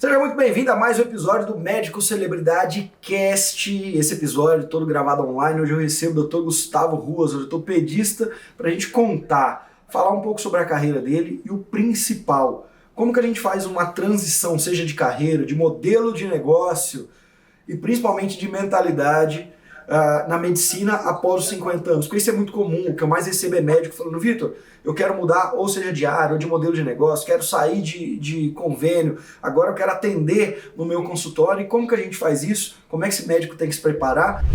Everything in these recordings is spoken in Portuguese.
Seja muito bem-vindo a mais um episódio do Médico Celebridade Cast. Esse episódio todo gravado online. Hoje eu recebo o Dr. Gustavo Ruas, ortopedista, para a gente falar um pouco sobre a carreira dele e o principal, como que a gente faz uma transição, seja de carreira, de modelo de negócio e principalmente de mentalidade na medicina após os 50 anos. Porque isso é muito comum, o que eu mais recebo é médico falando: Vitor, eu quero mudar ou seja de área ou de modelo de negócio, quero sair de convênio, agora eu quero atender no meu consultório. E como que a gente faz isso? Como é que esse médico tem que se preparar?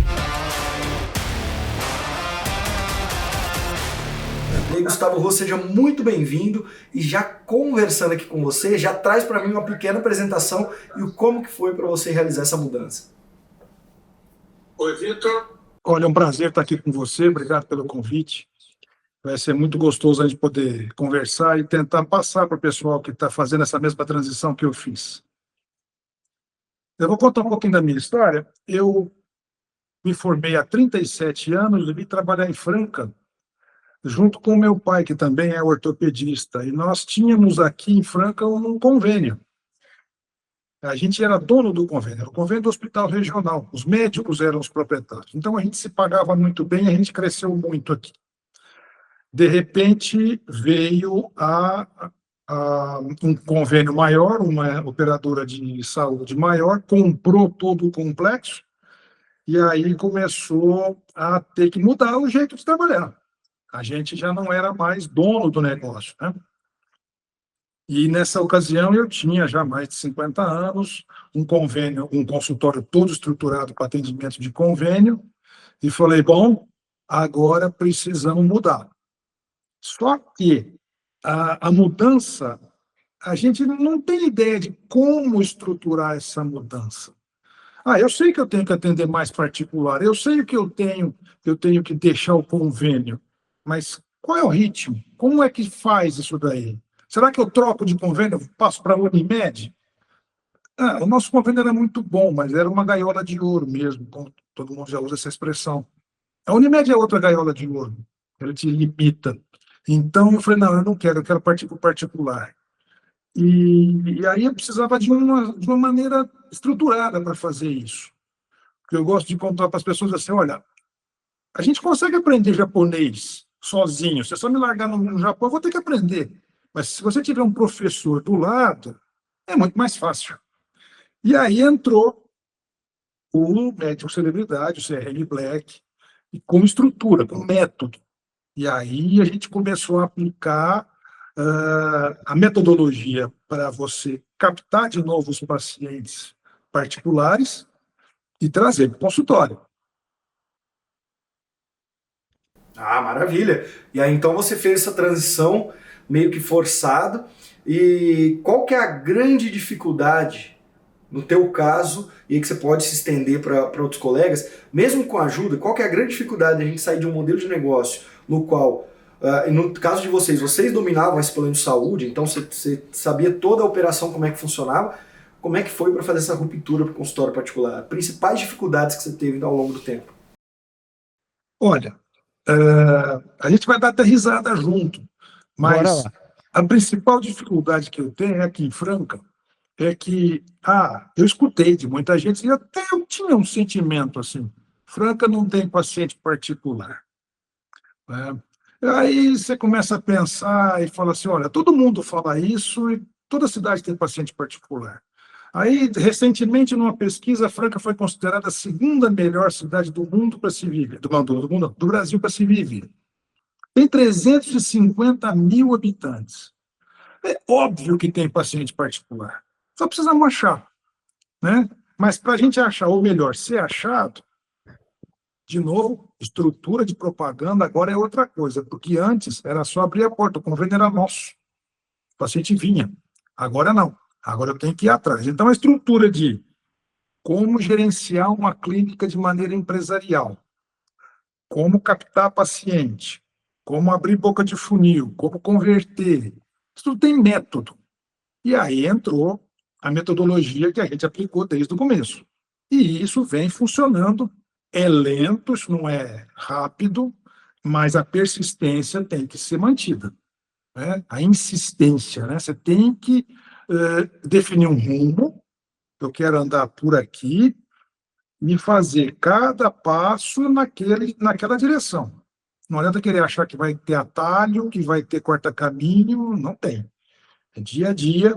E aí, Gustavo Rô, seja muito bem-vindo, e já conversando aqui com você, já traz para mim uma pequena apresentação e o como que foi para você realizar essa mudança. Oi, Vitor. Olha, é um prazer estar aqui com você, obrigado pelo convite. Vai ser muito gostoso a gente poder conversar e tentar passar para o pessoal que está fazendo essa mesma transição que eu fiz. Eu vou contar um pouquinho da minha história. Eu me formei há 37 anos e vim trabalhar em Franca, junto com meu pai, que também é ortopedista. E nós tínhamos aqui em Franca um convênio. A gente era dono do convênio, era o convênio do Hospital Regional. Os médicos eram os proprietários. Então, a gente se pagava muito bem, a gente cresceu muito aqui. De repente, veio um convênio maior, uma operadora de saúde maior, comprou todo o complexo, e aí começou a ter que mudar o jeito de trabalhar. A gente já não era mais dono do negócio, né? E nessa ocasião eu tinha já mais de 50 anos, um convênio, um consultório todo estruturado para atendimento de convênio, e falei: bom, agora precisamos mudar. Só que a mudança, a gente não tem ideia de como estruturar essa mudança. Eu sei que eu tenho que atender mais particular, eu sei que eu tenho que deixar o convênio, mas qual é o ritmo? Como é que faz isso daí? Será que eu troco de convênio, passo para a Unimed? O nosso convênio era muito bom, mas era uma gaiola de ouro mesmo, como todo mundo já usa essa expressão. A Unimed é outra gaiola de ouro, ela te limita. Então, eu falei: não, eu não quero, eu quero partir para o particular. E aí eu precisava de uma maneira estruturada para fazer isso. Porque eu gosto de contar para as pessoas assim: olha, a gente consegue aprender japonês sozinho. Se é só me largar no Japão, eu vou ter que aprender. Mas se você tiver um professor do lado, é muito mais fácil. E aí entrou o Médico Celebridade, o CRM Black, com estrutura, com método. E aí a gente começou a aplicar a metodologia para você captar de novo os pacientes particulares e trazer para o consultório. Maravilha! E aí então você fez essa transição meio que forçado. E qual que é a grande dificuldade no teu caso, e aí que você pode se estender para outros colegas, mesmo com ajuda? Qual que é a grande dificuldade de a gente sair de um modelo de negócio no qual, no caso de vocês dominavam esse plano de saúde, então você sabia toda a operação, como é que funcionava? Como é que foi para fazer essa ruptura para o consultório particular? Principais dificuldades que você teve ao longo do tempo? Olha, a gente vai dar até risada junto, mas a principal dificuldade que eu tenho aqui em Franca é que, eu escutei de muita gente, e até eu tinha um sentimento assim: Franca não tem paciente particular, né? Aí você começa a pensar e fala assim: olha, todo mundo fala isso e toda cidade tem paciente particular. Aí, recentemente, numa pesquisa, Franca foi considerada a segunda melhor cidade do mundo para se viver, do Brasil para se viver. Tem 350 mil habitantes. É óbvio que tem paciente particular. Só precisamos achar, né? Mas para a gente achar, ou melhor, ser achado, de novo, estrutura de propaganda agora é outra coisa, porque antes era só abrir a porta, o convênio era nosso, o paciente vinha. Agora não, agora eu tenho que ir atrás. Então, a estrutura de como gerenciar uma clínica de maneira empresarial, como captar paciente, como abrir boca de funil, como converter, isso tudo tem método. E aí entrou a metodologia que a gente aplicou desde o começo. E isso vem funcionando. É lento, isso não é rápido, mas a persistência tem que ser mantida, né? A insistência, né? Você tem que definir um rumo, eu quero andar por aqui e fazer cada passo naquela direção. Não adianta querer achar que vai ter atalho, que vai ter corta-caminho, não tem. É dia a dia,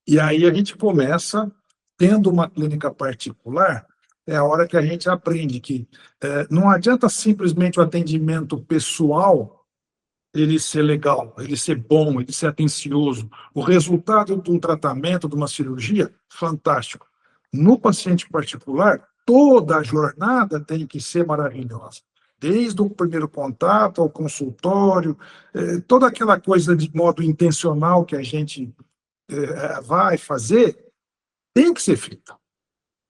e aí a gente começa, tendo uma clínica particular, é a hora que a gente aprende que não adianta simplesmente o atendimento pessoal ele ser legal, ele ser bom, ele ser atencioso. O resultado de um tratamento, de uma cirurgia, fantástico. No paciente particular, toda a jornada tem que ser maravilhosa. Desde o primeiro contato ao consultório, toda aquela coisa de modo intencional que a gente vai fazer, tem que ser feita,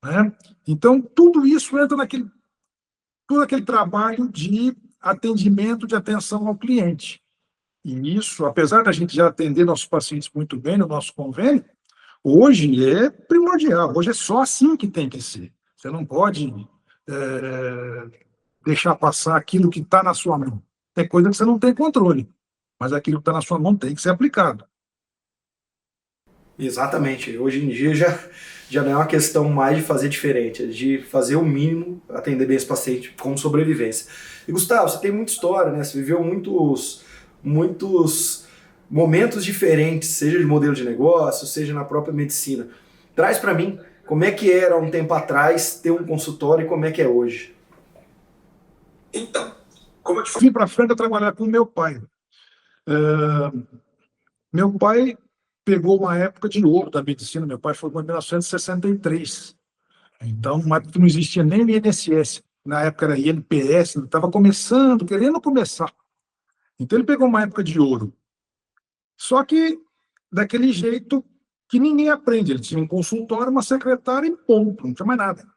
né? Então, tudo isso entra todo aquele trabalho de atendimento, de atenção ao cliente. E isso, apesar da gente já atender nossos pacientes muito bem no nosso convênio, hoje é primordial, hoje é só assim que tem que ser. Você não pode deixar passar aquilo que está na sua mão. Tem coisa que você não tem controle, mas aquilo que está na sua mão tem que ser aplicado. Exatamente. Hoje em dia já não é uma questão mais de fazer diferente, é de fazer o mínimo, atender bem esse paciente como sobrevivência. E Gustavo, você tem muita história, né? Você viveu muitos momentos diferentes, seja de modelo de negócio, seja na própria medicina. Traz para mim como é que era um tempo atrás ter um consultório e como é que é hoje. Então, como eu te vim para Franca trabalhar com meu pai. Meu pai pegou uma época de ouro da medicina. Meu pai formou em 1963. Então, uma época que não existia nem INSS. Na época era INPS, estava começando, querendo começar. Então, ele pegou uma época de ouro. Só que daquele jeito que ninguém aprende. Ele tinha um consultório, uma secretária e ponto, não tinha mais nada.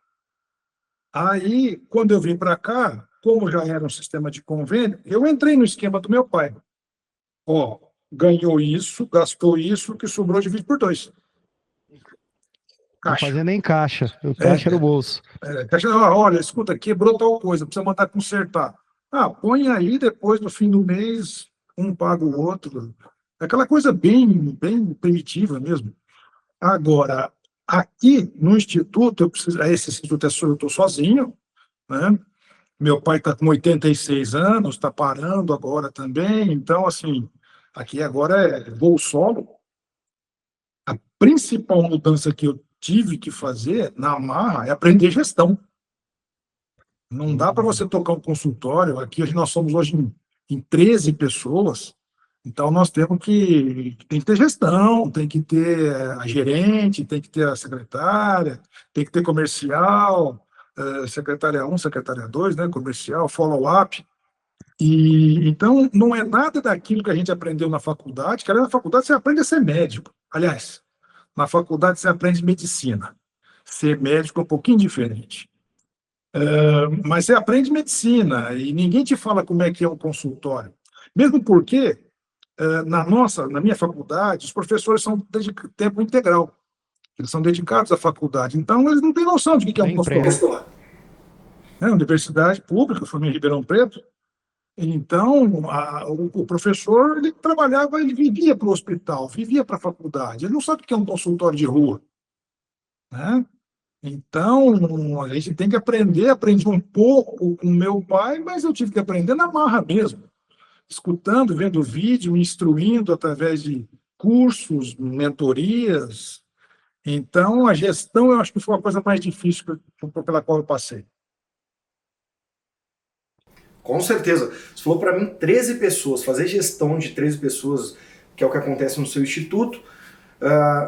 Aí, quando eu vim para cá, como já era um sistema de convênio, eu entrei no esquema do meu pai. Ó, ganhou isso, gastou isso, o que sobrou divide por 2. Não fazia nem caixa, o caixa era o bolso. Caixa, olha, escuta, quebrou tal coisa, precisa mandar consertar. Põe aí, depois, no fim do mês, um paga o outro. Aquela coisa bem primitiva mesmo. Agora, aqui no Instituto, esse Instituto eu estou sozinho, né? Meu pai está com 86 anos, está parando agora também, então, assim, aqui agora é voo solo. A principal mudança que eu tive que fazer na marra é aprender gestão. Não dá para você tocar um consultório, aqui nós somos hoje em 13 pessoas, então nós temos tem que ter gestão, tem que ter a gerente, tem que ter a secretária, tem que ter comercial, secretária 1, secretária 2, né, comercial, follow-up. E então não é nada daquilo que a gente aprendeu na faculdade, que na faculdade você aprende a ser médico. Aliás, na faculdade você aprende medicina. Ser médico é um pouquinho diferente. Mas você aprende medicina e ninguém te fala como é que é um consultório. Mesmo porque, na minha faculdade, os professores são de tempo integral. Eles são dedicados à faculdade. Então, eles não têm noção de que é um consultório. Universidade pública, eu formei em Ribeirão Preto. Então, o professor, ele trabalhava, ele vivia para o hospital, vivia para a faculdade. Ele não sabe o que é um consultório de rua, né? Então, a gente tem que aprender, aprendi um pouco com meu pai, mas eu tive que aprender na marra mesmo, escutando, vendo vídeo, instruindo através de cursos, mentorias. Então, a gestão, eu acho que foi a coisa mais difícil pela qual eu passei. Com certeza. Você falou para mim 13 pessoas, fazer gestão de 13 pessoas, que é o que acontece no seu instituto,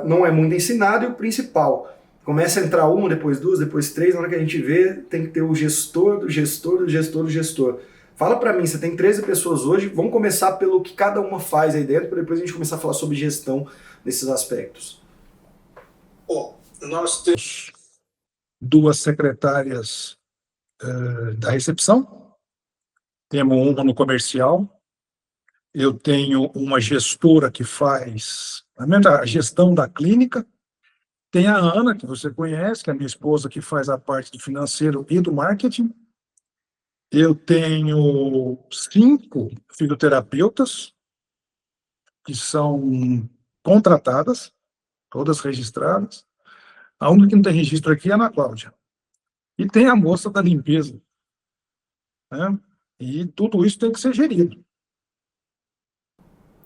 não é muito ensinado, e o principal, começa a entrar uma, depois duas, depois três, na hora que a gente vê, tem que ter o gestor do gestor do gestor do gestor. Fala para mim, você tem 13 pessoas hoje, vamos começar pelo que cada uma faz aí dentro, para depois a gente começar a falar sobre gestão nesses aspectos. Nós temos 2 secretárias da recepção, temos uma no comercial, eu tenho uma gestora que faz a gestão da clínica, tem a Ana, que você conhece, que é a minha esposa, que faz a parte do financeiro e do marketing. Eu tenho 5 fisioterapeutas que são contratadas, todas registradas. A única que não tem registro aqui é a Ana Cláudia. E tem a moça da limpeza, né? E tudo isso tem que ser gerido.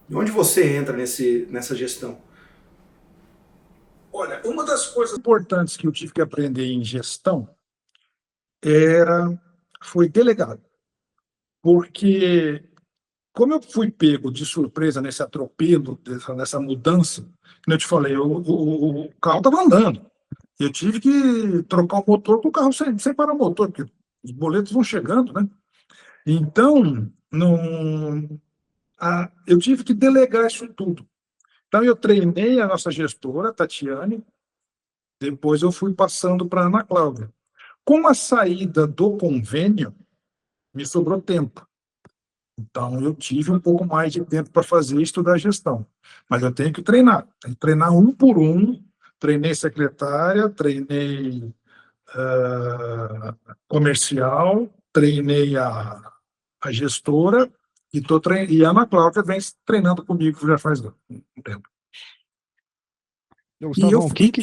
E onde você entra nessa gestão? Olha, uma das coisas importantes que eu tive que aprender em gestão foi delegado. Porque, como eu fui pego de surpresa nesse atropelo, nessa mudança, como eu te falei, o carro estava andando. Eu tive que trocar o motor com o carro sem parar o motor, porque os boletos vão chegando, né? Então, eu tive que delegar isso tudo. Então, eu treinei a nossa gestora, Tatiane, depois eu fui passando para a Ana Cláudia. Com a saída do convênio, me sobrou tempo. Então, eu tive um pouco mais de tempo para fazer e estudar gestão. Mas eu tenho que treinar. Tenho que treinar um por um. Treinei secretária, treinei comercial, treinei a gestora e a Ana Cláudia vem treinando comigo já faz um tempo.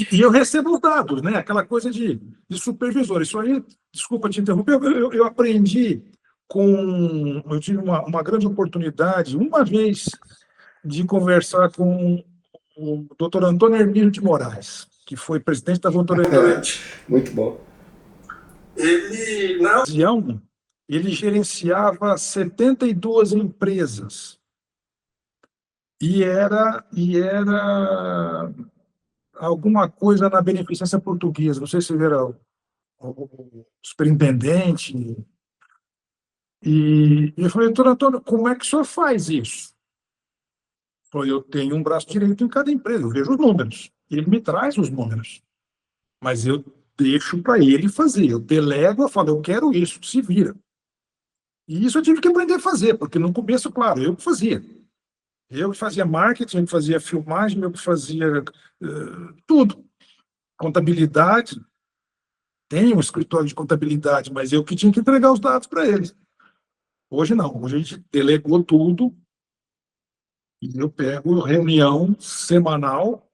E eu recebo os dados, né? Aquela coisa de supervisor. Isso aí, desculpa te interromper, eu aprendi eu tive uma grande oportunidade, uma vez, de conversar com o doutor Antônio Hermínio de Moraes, que foi presidente da Votorantim. Muito bom. Ele, na ocasião, ele gerenciava 72 empresas. E era alguma coisa na beneficência portuguesa. Não sei se era o superintendente. E eu falei, doutor Antônio, como é que o senhor faz isso? Ele falou, eu tenho um braço direito em cada empresa, eu vejo os números. Ele me traz os números. Mas eu deixo para ele fazer. Eu delego, eu falo, eu quero isso, se vira. E isso eu tive que aprender a fazer, porque no começo, claro, eu que fazia. Eu que fazia marketing, eu que fazia filmagem, eu que fazia tudo. Contabilidade. Tem um escritório de contabilidade, mas eu que tinha que entregar os dados para eles. Hoje não. Hoje a gente delegou tudo e eu pego reunião semanal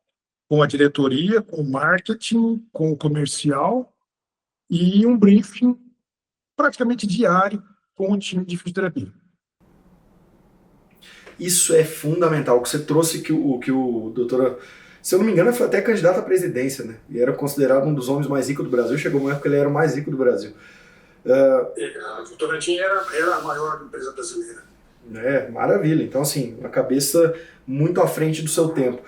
com a diretoria, com o marketing, com o comercial e um briefing praticamente diário com o time de fisioterapia. Isso é fundamental. O que você trouxe que o doutor, se eu não me engano, foi até candidato à presidência, né? E era considerado um dos homens mais ricos do Brasil. Chegou uma época que ele era o mais rico do Brasil. A Votorantim era a maior empresa brasileira. Maravilha. Então, assim, uma cabeça muito à frente do seu tempo.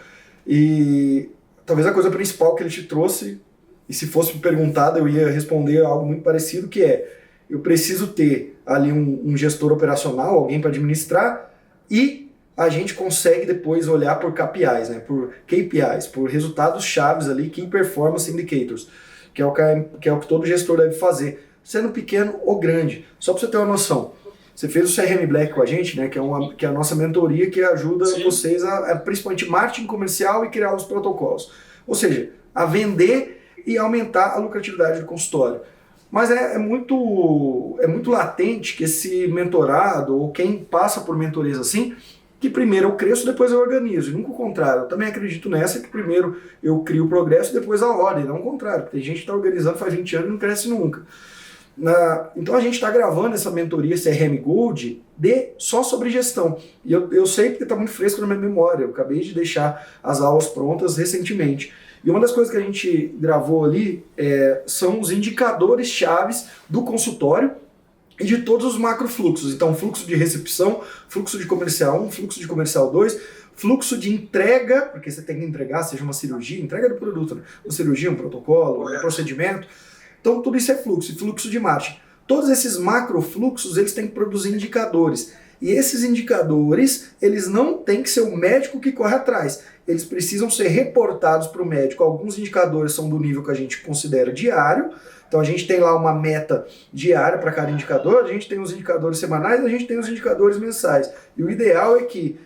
E talvez a coisa principal que ele te trouxe, e se fosse me perguntado, eu ia responder algo muito parecido, que é, eu preciso ter ali um gestor operacional, alguém para administrar, e a gente consegue depois olhar por KPIs, né, por KPIs, por resultados chaves ali, Key Performance Indicators, que é o que todo gestor deve fazer, sendo pequeno ou grande. Só para você ter uma noção, você fez o CRM Black com a gente, né, que é a nossa mentoria que ajuda Sim. vocês principalmente marketing comercial e criar os protocolos. Ou seja, a vender e aumentar a lucratividade do consultório. Mas é muito latente que esse mentorado, ou quem passa por mentorias assim, que primeiro eu cresço, depois eu organizo. E nunca o contrário. Eu também acredito nessa, que primeiro eu crio o progresso e depois a ordem, não o contrário. Tem gente que está organizando faz 20 anos e não cresce nunca. Então a gente está gravando essa mentoria CRM Gold só sobre gestão. E eu sei porque está muito fresco na minha memória. Eu acabei de deixar as aulas prontas recentemente. E uma das coisas que a gente gravou ali são os indicadores chaves do consultório e de todos os macrofluxos. Então, fluxo de recepção, fluxo de comercial 1, fluxo de comercial 2, fluxo de entrega, porque você tem que entregar, seja uma cirurgia, entrega do produto, né? Uma cirurgia, um protocolo, um procedimento. Então, tudo isso é fluxo, e fluxo de marketing. Todos esses macrofluxos, eles têm que produzir indicadores. E esses indicadores, eles não têm que ser o médico que corre atrás. Eles precisam ser reportados para o médico. Alguns indicadores são do nível que a gente considera diário. Então a gente tem lá uma meta diária para cada indicador, a gente tem os indicadores semanais, a gente tem os indicadores mensais. E o ideal é que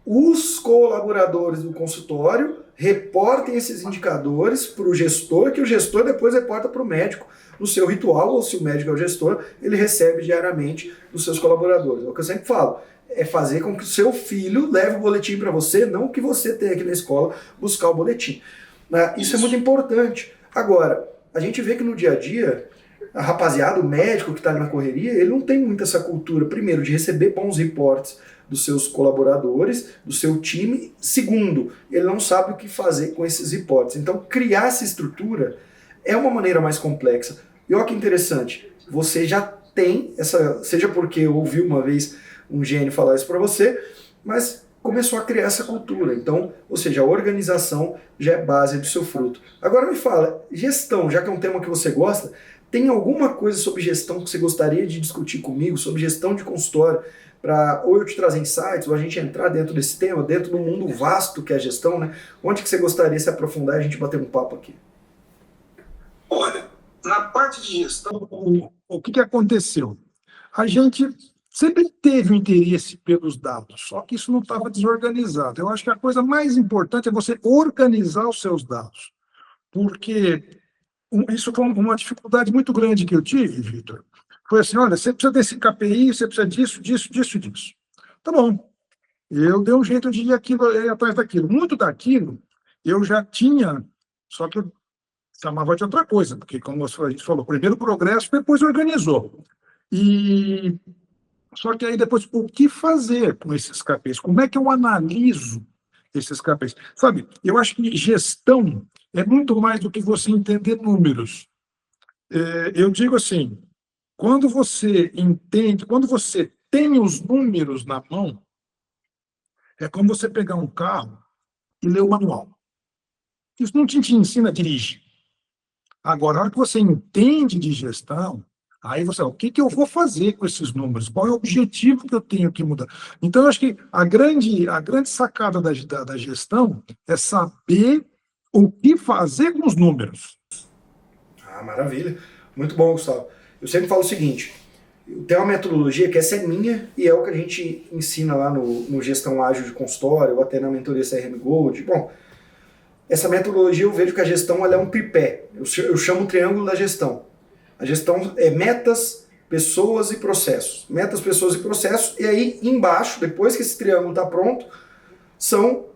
os colaboradores do consultório reportem esses indicadores para o gestor, que o gestor depois reporta para o médico no seu ritual, ou se o médico é o gestor, ele recebe diariamente dos seus colaboradores. É o que eu sempre falo, é fazer com que o seu filho leve o boletim para você, não que você tenha aqui na escola buscar o boletim. né? Isso é muito importante. Agora, a gente vê que no dia a dia, a rapaziada, o médico que está na correria, ele não tem muito essa cultura, primeiro, de receber bons reportes dos seus colaboradores, do seu time. Segundo, ele não sabe o que fazer com esses reportes. Então, criar essa estrutura é uma maneira mais complexa. E olha que interessante, você já tem essa, seja porque ouviu uma vez um gênio falar isso para você, mas começou a criar essa cultura. Então, ou seja, a organização já é base do seu fruto. Agora me fala, gestão, já que é um tema que você gosta, tem alguma coisa sobre gestão que você gostaria de discutir comigo, sobre gestão de consultório, para ou eu te trazer insights, ou a gente entrar dentro desse tema, dentro do mundo vasto que é a gestão, né? Onde que você gostaria de se aprofundar e a gente bater um papo aqui? Olha, na parte de gestão, o que aconteceu? A gente sempre teve um interesse pelos dados, só que isso não estava desorganizado. Eu acho que a coisa mais importante é você organizar os seus dados, porque isso foi uma dificuldade muito grande que eu tive, Vitor. Foi assim, olha, você precisa desse KPI, você precisa disso, disso, disso, disso. Tá bom. Eu dei um jeito de ir atrás daquilo. Muito daquilo eu já tinha, só que eu chamava de outra coisa, porque, como a gente falou, primeiro progresso, depois organizou. E só que aí depois, o que fazer com esses KPIs? Como é que eu analiso esses KPIs? Sabe, eu acho que gestão é muito mais do que você entender números. Eu digo assim, quando você entende, quando você tem os números na mão, é como você pegar um carro e ler o manual. Isso não te ensina a dirigir. Agora, a hora que você entende de gestão, aí você, o que eu vou fazer com esses números? Qual é o objetivo que eu tenho que mudar? Então, eu acho que a grande sacada da gestão é saber o que fazer com os números. Ah, maravilha. Muito bom, Gustavo. Eu sempre falo o seguinte, tem uma metodologia que essa é minha e é o que a gente ensina lá no Gestão Ágil de Consultório ou até na mentoria CRM Gold. Bom, essa metodologia eu vejo que a gestão ela é um tripé. Eu chamo o triângulo da gestão. A gestão é metas, pessoas e processos. Metas, pessoas e processos. E aí embaixo, depois que esse triângulo está pronto, são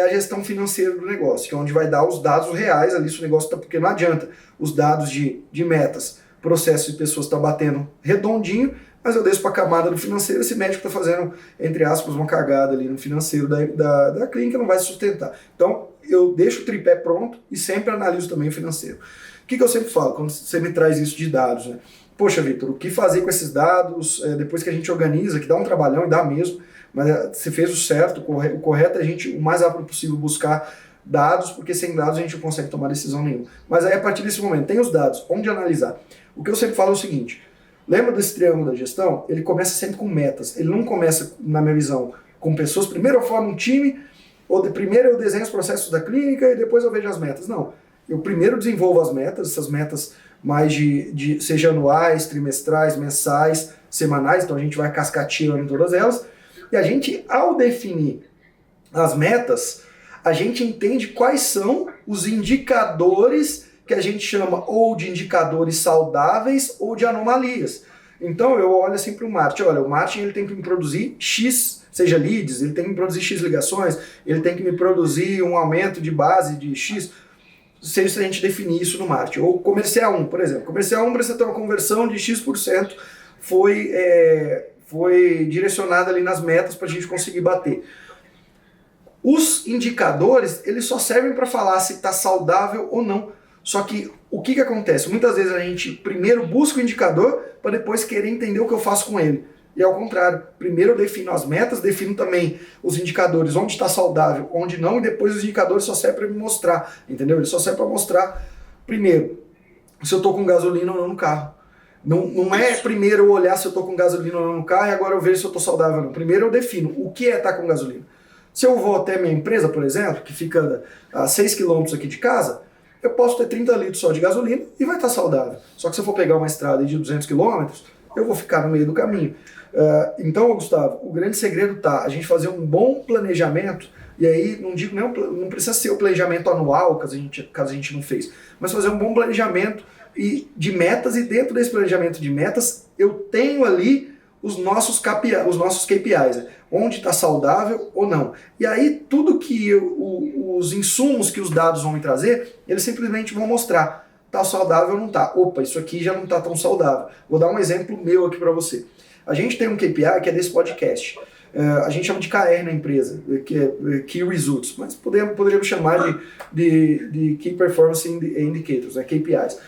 a gestão financeira do negócio, que é onde vai dar os dados reais ali se o negócio está, porque não adianta os dados de metas, processos e pessoas está batendo redondinho, mas eu desço para a camada do financeiro, esse médico está fazendo, entre aspas, uma cagada ali no financeiro da clínica, não vai se sustentar. Então, eu deixo o tripé pronto e sempre analiso também o financeiro. O que eu sempre falo quando você me traz isso de dados, né? Poxa, Vitor, o que fazer com esses dados depois que a gente organiza, que dá um trabalhão e dá mesmo, mas você fez o certo, o correto é a gente, o mais rápido possível, buscar dados, porque sem dados a gente não consegue tomar decisão nenhuma. Mas aí, a partir desse momento, tem os dados, onde analisar? O que eu sempre falo é o seguinte, lembra desse triângulo da gestão? Ele começa sempre com metas, ele não começa, na minha visão, com pessoas, primeiro eu formo um time, primeiro eu desenho os processos da clínica e depois eu vejo as metas. Não, eu primeiro desenvolvo as metas, essas metas mais seja anuais, trimestrais, mensais, semanais, então a gente vai cascateando em todas elas, e a gente, ao definir as metas, a gente entende quais são os indicadores que a gente chama ou de indicadores saudáveis ou de anomalias. Então eu olho assim para o marketing, olha, o marketing ele tem que me produzir X, seja leads, ele tem que me produzir X ligações, ele tem que me produzir um aumento de base de X, seja se a gente definir isso no marketing. Ou comercial 1, por exemplo. Comercial 1 precisa ter uma conversão de X% foi direcionada ali nas metas para a gente conseguir bater. Os indicadores, eles só servem para falar se está saudável ou não. Só que o que acontece? Muitas vezes a gente primeiro busca o indicador para depois querer entender o que eu faço com ele. E ao contrário, primeiro eu defino as metas, defino também os indicadores, onde está saudável, onde não, e depois os indicadores só servem para me mostrar, entendeu? Eles só servem para mostrar, primeiro, se eu estou com gasolina ou não no carro. Não é primeiro eu olhar se eu estou com gasolina ou não no carro e agora eu vejo se eu estou saudável ou não. Primeiro eu defino o que é estar com gasolina. Se eu vou até minha empresa, por exemplo, que fica a 6 km aqui de casa, eu posso ter 30 litros só de gasolina e vai estar saudável. Só que se eu for pegar uma estrada de 200 km, eu vou ficar no meio do caminho. Então, Gustavo, o grande segredo tá a gente fazer um bom planejamento, e aí não precisa ser o planejamento anual, caso a gente não fez, mas fazer um bom planejamento de metas, e dentro desse planejamento de metas, eu tenho ali os nossos KPIs, né? Onde está saudável ou não. E aí tudo que os insumos que os dados vão me trazer, eles simplesmente vão mostrar, está saudável ou não está. Opa, isso aqui já não está tão saudável. Vou dar um exemplo meu aqui para você. A gente tem um KPI que é desse podcast. A gente chama de KR na empresa, que é Key Results, mas poderíamos chamar de Key Performance Indicators, né, KPIs.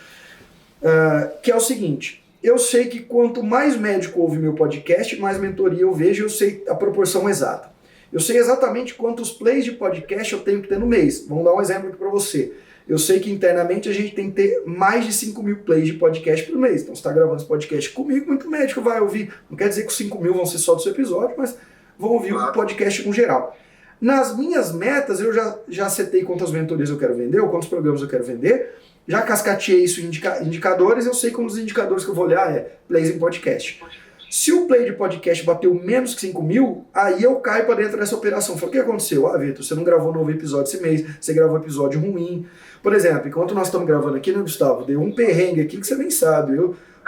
Que é o seguinte: eu sei que quanto mais médico ouve meu podcast, mais mentoria eu vejo, eu sei a proporção exata. Eu sei exatamente quantos plays de podcast eu tenho que ter no mês. Vamos dar um exemplo aqui para você. Eu sei que internamente a gente tem que ter mais de 5.000 plays de podcast por mês. Então você está gravando esse podcast comigo, muito médico vai ouvir. Não quer dizer que os 5.000 vão ser só do seu episódio, mas vão ouvir o podcast no geral. Nas minhas metas, eu já setei quantas mentorias eu quero vender, ou quantos programas eu quero vender. Já cascateei isso em indicadores, eu sei como os indicadores que eu vou olhar é plays em podcast. Se o play de podcast bateu menos que 5.000, aí eu caio para dentro dessa operação. Falo, o que aconteceu? Vitor, você não gravou um novo episódio esse mês, você gravou um episódio ruim. Por exemplo, enquanto nós estamos gravando aqui, né, Gustavo, deu um perrengue aqui que você nem sabe.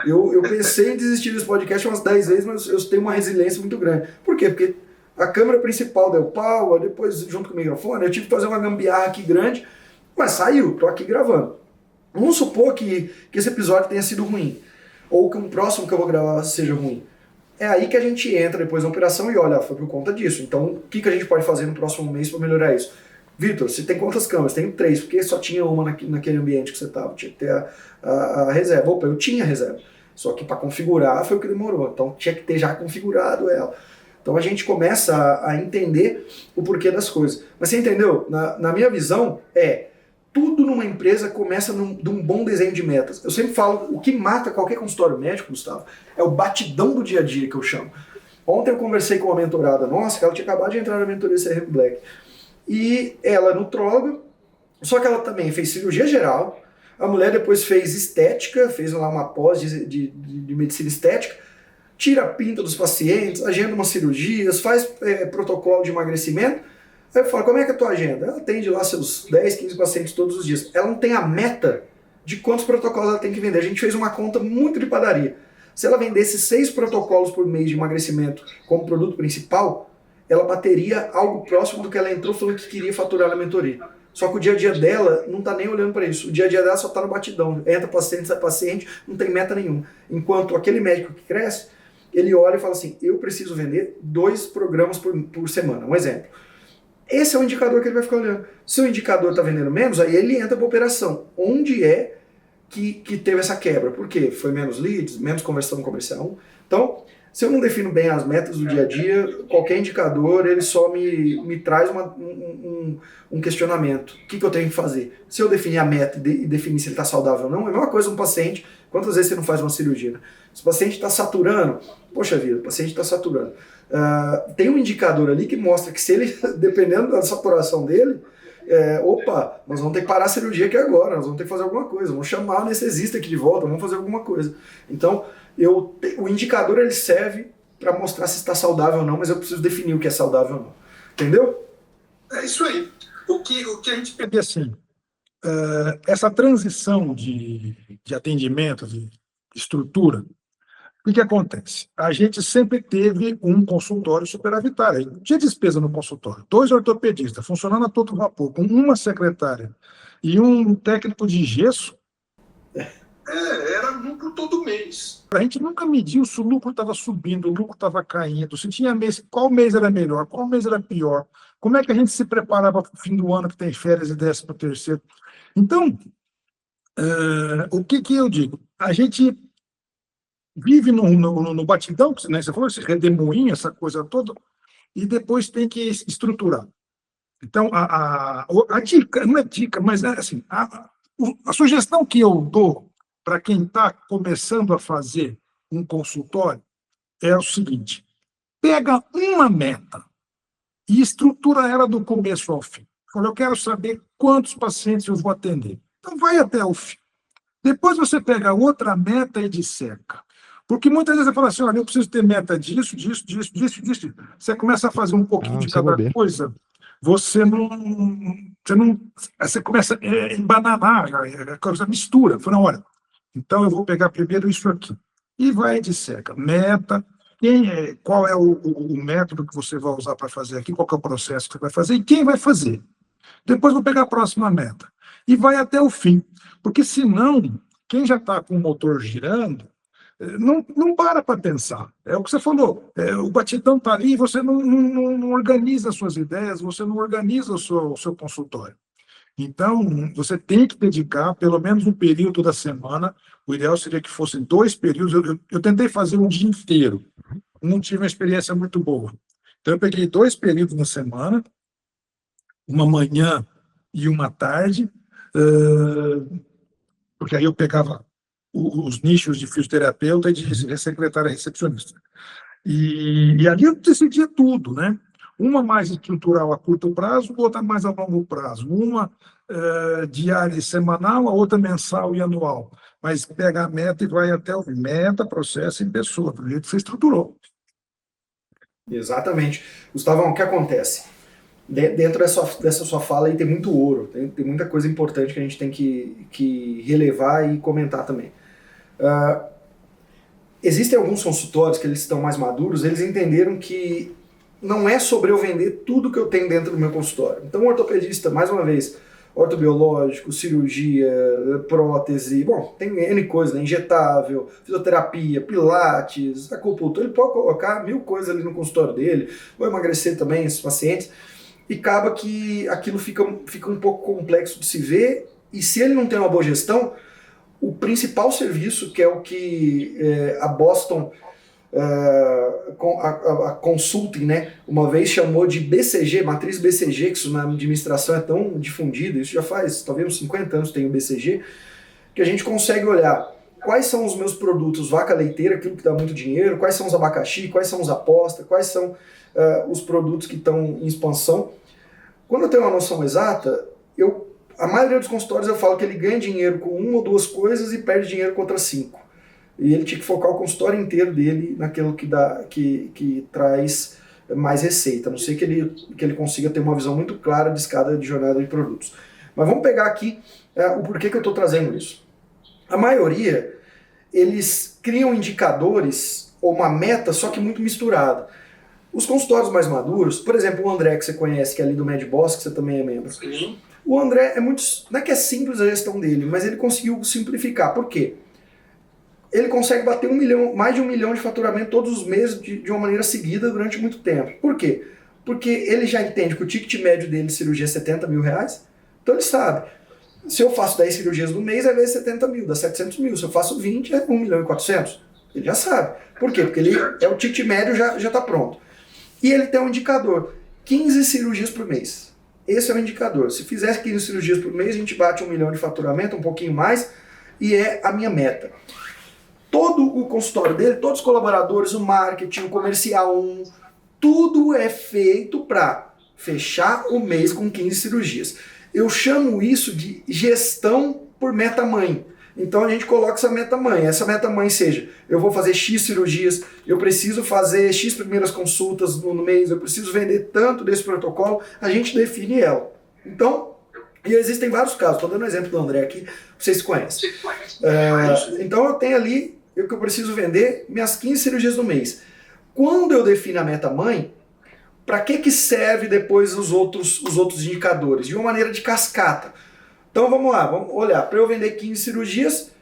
Eu pensei em desistir desse podcast umas 10 vezes, mas eu tenho uma resiliência muito grande. Por quê? Porque a câmera principal deu pau, depois junto com o microfone, eu tive que fazer uma gambiarra aqui grande, mas saiu, tô aqui gravando. Vamos supor que esse episódio tenha sido ruim, ou que um próximo que eu vou gravar seja ruim. É aí que a gente entra depois na operação e olha, foi por conta disso. Então, o que a gente pode fazer no próximo mês para melhorar isso? Vitor, você tem quantas câmeras? Tenho 3, porque só tinha uma naquele ambiente que você estava. Tinha que ter a reserva. Opa, eu tinha reserva. Só que para configurar foi o que demorou. Então, tinha que ter já configurado ela. Então, a gente começa a entender o porquê das coisas. Mas você entendeu? Na minha visão, tudo numa empresa começa de um bom desenho de metas. Eu sempre falo, o que mata qualquer consultório médico, Gustavo, é o batidão do dia a dia, que eu chamo. Ontem eu conversei com uma mentorada nossa, que ela tinha acabado de entrar na mentoria CRM Black. E ela é nutróloga, só que ela também fez cirurgia geral. A mulher depois fez estética, fez lá uma pós de medicina estética, tira a pinta dos pacientes, agenda umas cirurgias, faz protocolo de emagrecimento. Aí eu falo, como é que é a tua agenda? Ela atende lá seus 10, 15 pacientes todos os dias. Ela não tem a meta de quantos protocolos ela tem que vender. A gente fez uma conta muito de padaria. Se ela vendesse 6 protocolos por mês de emagrecimento como produto principal, ela bateria algo próximo do que ela entrou falando que queria faturar na mentoria. Só que o dia a dia dela não está nem olhando para isso. O dia a dia dela só está no batidão. Entra paciente, sai paciente, não tem meta nenhuma. Enquanto aquele médico que cresce, ele olha e fala assim, eu preciso vender 2 programas por semana. Um exemplo. Esse é o indicador que ele vai ficar olhando. Se o indicador está vendendo menos, aí ele entra para a operação. Onde é que teve essa quebra? Por quê? Foi menos leads, menos conversão comercial. Então, se eu não defino bem as metas do dia a dia, qualquer indicador ele só me traz um questionamento. O que eu tenho que fazer? Se eu definir a meta e definir se ele está saudável ou não, é a mesma coisa um paciente. Quantas vezes você não faz uma cirurgia? Né? Se o paciente está saturando, poxa vida, o paciente está saturando. Tem um indicador ali que mostra que se ele, dependendo da saturação dele, nós vamos ter que parar a cirurgia aqui agora, nós vamos ter que fazer alguma coisa, vamos chamar o anestesista aqui de volta, vamos fazer alguma coisa. Então, o indicador ele serve para mostrar se está saudável ou não, mas eu preciso definir o que é saudável ou não. Entendeu? É isso aí. O que a gente pede assim, essa transição de atendimento, de estrutura, o que acontece? A gente sempre teve um consultório superavitário. Tinha despesa no consultório. 2 ortopedistas funcionando a todo vapor, com uma secretária e um técnico de gesso. Era lucro todo mês. A gente nunca mediu se o lucro estava subindo, o lucro estava caindo, se tinha mês, qual mês era melhor, qual mês era pior. Como é que a gente se preparava para o fim do ano, que tem férias e 13º? Então, o que eu digo? A gente vive no batidão, né? Você falou, esse redemoinho, essa coisa toda, e depois tem que estruturar. Então, a dica, não é dica, mas é assim, a sugestão que eu dou para quem está começando a fazer um consultório é o seguinte: pega uma meta e estrutura ela do começo ao fim. Fala, eu quero saber quantos pacientes eu vou atender. Então, vai até o fim. Depois você pega outra meta e disseca. Porque muitas vezes você fala assim, olha, eu preciso ter meta disso. Você começa a fazer um pouquinho de cada coisa, você começa a embananar, a coisa mistura. Fala, olha, então eu vou pegar primeiro isso aqui. E vai e disseca. Meta, qual é o método que você vai usar para fazer aqui, qual que é o processo que você vai fazer e quem vai fazer. Depois vou pegar a próxima meta. E vai até o fim. Porque senão, quem já está com o motor girando, não para pensar. É o que você falou. O batidão está ali e você não organiza as suas ideias, você não organiza o seu consultório. Então, você tem que dedicar pelo menos um período da semana. O ideal seria que fossem 2 períodos. Eu tentei fazer um dia inteiro. Não tive uma experiência muito boa. Então, eu peguei 2 períodos na semana, uma manhã e uma tarde, porque aí eu pegava os nichos de fisioterapeuta e de secretária recepcionista. E ali eu decidia tudo, né? Uma mais estrutural a curto prazo, outra mais a longo prazo. Uma diária e semanal, a outra mensal e anual. Mas pega a meta e vai até o meta, processo em pessoa, do jeito que você estruturou. Exatamente. Gustavão, o que acontece? Dentro dessa sua fala aí tem muito ouro, tem muita coisa importante que a gente tem que relevar e comentar também. Existem alguns consultórios que eles estão mais maduros, eles entenderam que não é sobre eu vender tudo que eu tenho dentro do meu consultório. Então o ortopedista, mais uma vez, ortobiológico, cirurgia, prótese, bom, tem N coisas, né? Injetável, fisioterapia, pilates, acupuntura, ele pode colocar 1000 coisas ali no consultório dele, vai emagrecer também esses pacientes, e acaba que aquilo fica um pouco complexo de se ver, e se ele não tem uma boa gestão, o principal serviço, que é o que a Boston a Consulting, né, uma vez chamou de BCG, matriz BCG, que isso na administração é tão difundido, isso já faz talvez uns 50 anos tem o BCG, que a gente consegue olhar quais são os meus produtos vaca leiteira, aquilo que dá muito dinheiro, quais são os abacaxi, quais são os aposta, quais são os produtos que estão em expansão. Quando eu tenho uma noção exata, a maioria dos consultórios eu falo que ele ganha dinheiro com 1 ou 2 coisas e perde dinheiro com outras 5. E ele tinha que focar o consultório inteiro dele naquilo que traz mais receita. A não sei que ele consiga ter uma visão muito clara de escada de jornada de produtos. Mas vamos pegar aqui o porquê que eu estou trazendo isso. A maioria, eles criam indicadores ou uma meta, só que muito misturada. Os consultórios mais maduros, por exemplo, o André, que você conhece, que é ali do MedBoss, que você também é membro. O André não é que é simples a gestão dele, mas ele conseguiu simplificar. Por quê? Ele consegue bater mais de 1 milhão de faturamento todos os meses de uma maneira seguida durante muito tempo. Por quê? Porque ele já entende que o ticket médio dele de cirurgia é 70 mil reais, então ele sabe. Se eu faço 10 cirurgias no mês, é vezes 70 mil, dá 700 mil. Se eu faço 20, é 1 milhão e 400. Ele já sabe. Por quê? Porque o ticket médio já está pronto. E ele tem um indicador, 15 cirurgias por mês. Esse é o indicador. Se fizer 15 cirurgias por mês, a gente bate 1 milhão de faturamento, um pouquinho mais, e é a minha meta. Todo o consultório dele, todos os colaboradores, o marketing, o comercial, tudo é feito para fechar o mês com 15 cirurgias. Eu chamo isso de gestão por meta-mãe. Então a gente coloca essa meta-mãe. Essa meta-mãe seja, eu vou fazer X cirurgias, eu preciso fazer X primeiras consultas no mês, eu preciso vender tanto desse protocolo, a gente define ela. Então, e existem vários casos, estou dando um exemplo do André aqui, vocês conhecem. Então eu tenho ali que eu preciso vender minhas 15 cirurgias no mês. Quando eu defino a meta-mãe, para que serve depois os outros indicadores? De uma maneira de cascata. Então vamos lá, vamos olhar. Para eu vender 15 cirurgias,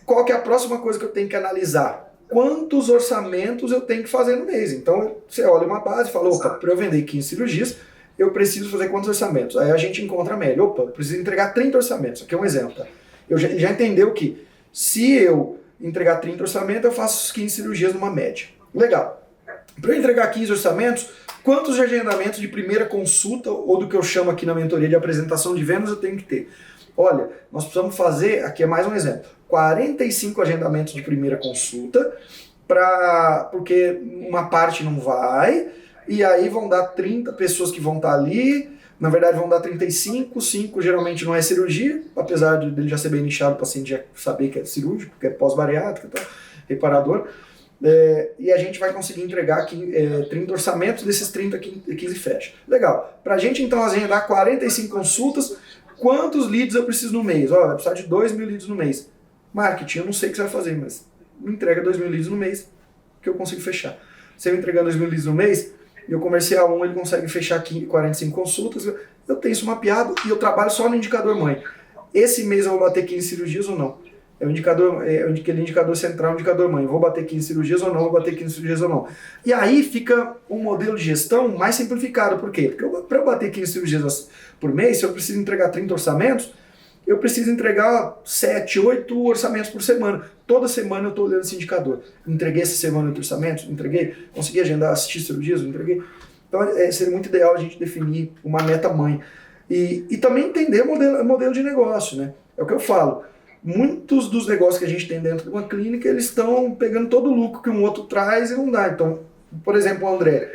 qual que é a próxima coisa que eu tenho que analisar? Quantos orçamentos eu tenho que fazer no mês? Então você olha uma base e fala, opa, para eu vender 15 cirurgias, eu preciso fazer quantos orçamentos? Aí a gente encontra a média. Opa, eu preciso entregar 30 orçamentos. Aqui é um exemplo. Tá? Eu já entendeu que se eu entregar 30 orçamentos, eu faço 15 cirurgias numa média. Legal. Para eu entregar 15 orçamentos, quantos agendamentos de primeira consulta, ou do que eu chamo aqui na mentoria de apresentação de vendas, eu tenho que ter? Olha, nós precisamos fazer, aqui é mais um exemplo, 45 agendamentos de primeira consulta, porque uma parte não vai, e aí vão dar 30 pessoas que vão estar ali, na verdade vão dar 35, 5 geralmente não é cirurgia, apesar dele já ser bem nichado, o paciente já saber que é cirúrgico, que é pós-bariátrico, tá? Reparador. E a gente vai conseguir entregar aqui 30 orçamentos, desses 30, 15 fecha. Legal. Pra gente então agendar 45 consultas, quantos leads eu preciso no mês? Vai precisar de 2.000 leads no mês. Marketing, eu não sei o que você vai fazer, mas me entrega 2.000 leads no mês, que eu consigo fechar. Se eu entregar 2 mil leads no mês, e o comercial 1 ele consegue fechar 45 consultas, eu tenho isso mapeado e eu trabalho só no indicador mãe. Esse mês eu vou bater 15 cirurgias ou não? É o indicador, aquele indicador central, o indicador mãe. Vou bater 15 cirurgias ou não? Vou bater 15 cirurgias ou não? E aí fica um modelo de gestão mais simplificado. Por quê? Porque para eu bater 15 cirurgias por mês, se eu preciso entregar 30 orçamentos, eu preciso entregar 7, 8 orçamentos por semana. Toda semana eu estou olhando esse indicador. Entreguei essa semana 8 orçamentos? Entreguei? Consegui agendar, assistir cirurgias? Entreguei? Então seria muito ideal a gente definir uma meta mãe. E também entender o modelo de negócio, né? É o que eu falo. Muitos dos negócios que a gente tem dentro de uma clínica, eles estão pegando todo o lucro que um outro traz e não dá. Então, por exemplo, o André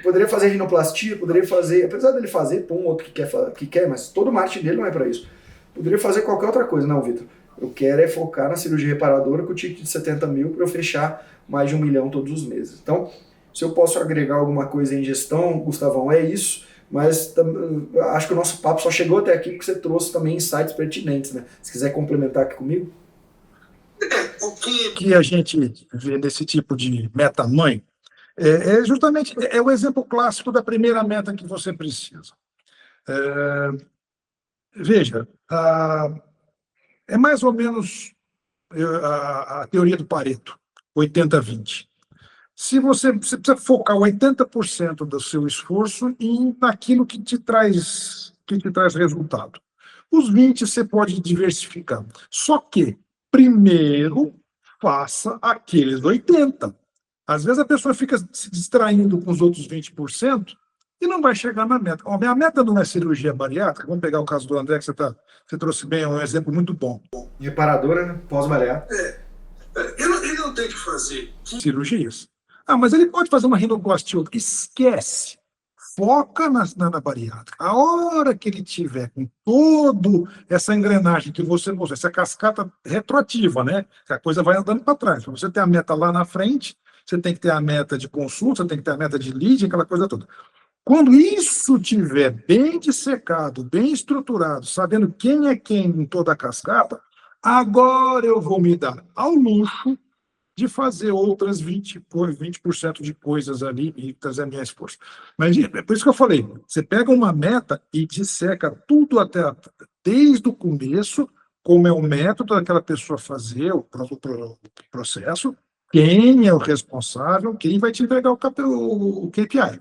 poderia fazer rinoplastia, poderia fazer, apesar dele fazer, pô, um outro que quer, mas todo o marketing dele não é para isso. Poderia fazer qualquer outra coisa. Não, Vitor, eu quero é focar na cirurgia reparadora com o ticket de 70 mil para eu fechar mais de 1 milhão todos os meses. Então, se eu posso agregar alguma coisa em gestão, Gustavão, é isso. Mas acho que o nosso papo só chegou até aqui porque você trouxe também insights pertinentes, né? Se quiser complementar aqui comigo. O que a gente vê nesse tipo de meta-mãe é justamente o exemplo clássico da primeira meta que você precisa. Veja, é mais ou menos a teoria do Pareto, 80-20. Se você precisa focar 80% do seu esforço naquilo que te traz resultado. Os 20% você pode diversificar. Só que, primeiro, faça aqueles 80%. Às vezes a pessoa fica se distraindo com os outros 20% e não vai chegar na meta. A minha meta não é cirurgia bariátrica. Vamos pegar o caso do André, que você trouxe bem, é um exemplo muito bom. Reparadora, né? Pós-bariátrica. Ele não tem que fazer cirurgias. Mas ele pode fazer uma rinoplastia. Esquece. Foca na bariátrica. A hora que ele tiver com toda essa engrenagem que você mostrou, essa cascata retroativa, né? Que a coisa vai andando para trás. Para você ter a meta lá na frente, você tem que ter a meta de consulta, você tem que ter a meta de lead, aquela coisa toda. Quando isso tiver bem dissecado, bem estruturado, sabendo quem é quem em toda a cascata, agora eu vou me dar ao luxo de fazer outras 20% de coisas ali e trazer a minha esforço. Mas é por isso que eu falei, você pega uma meta e disseca tudo desde o começo, como é o método daquela pessoa fazer o processo, quem é o responsável, quem vai te entregar o KPI.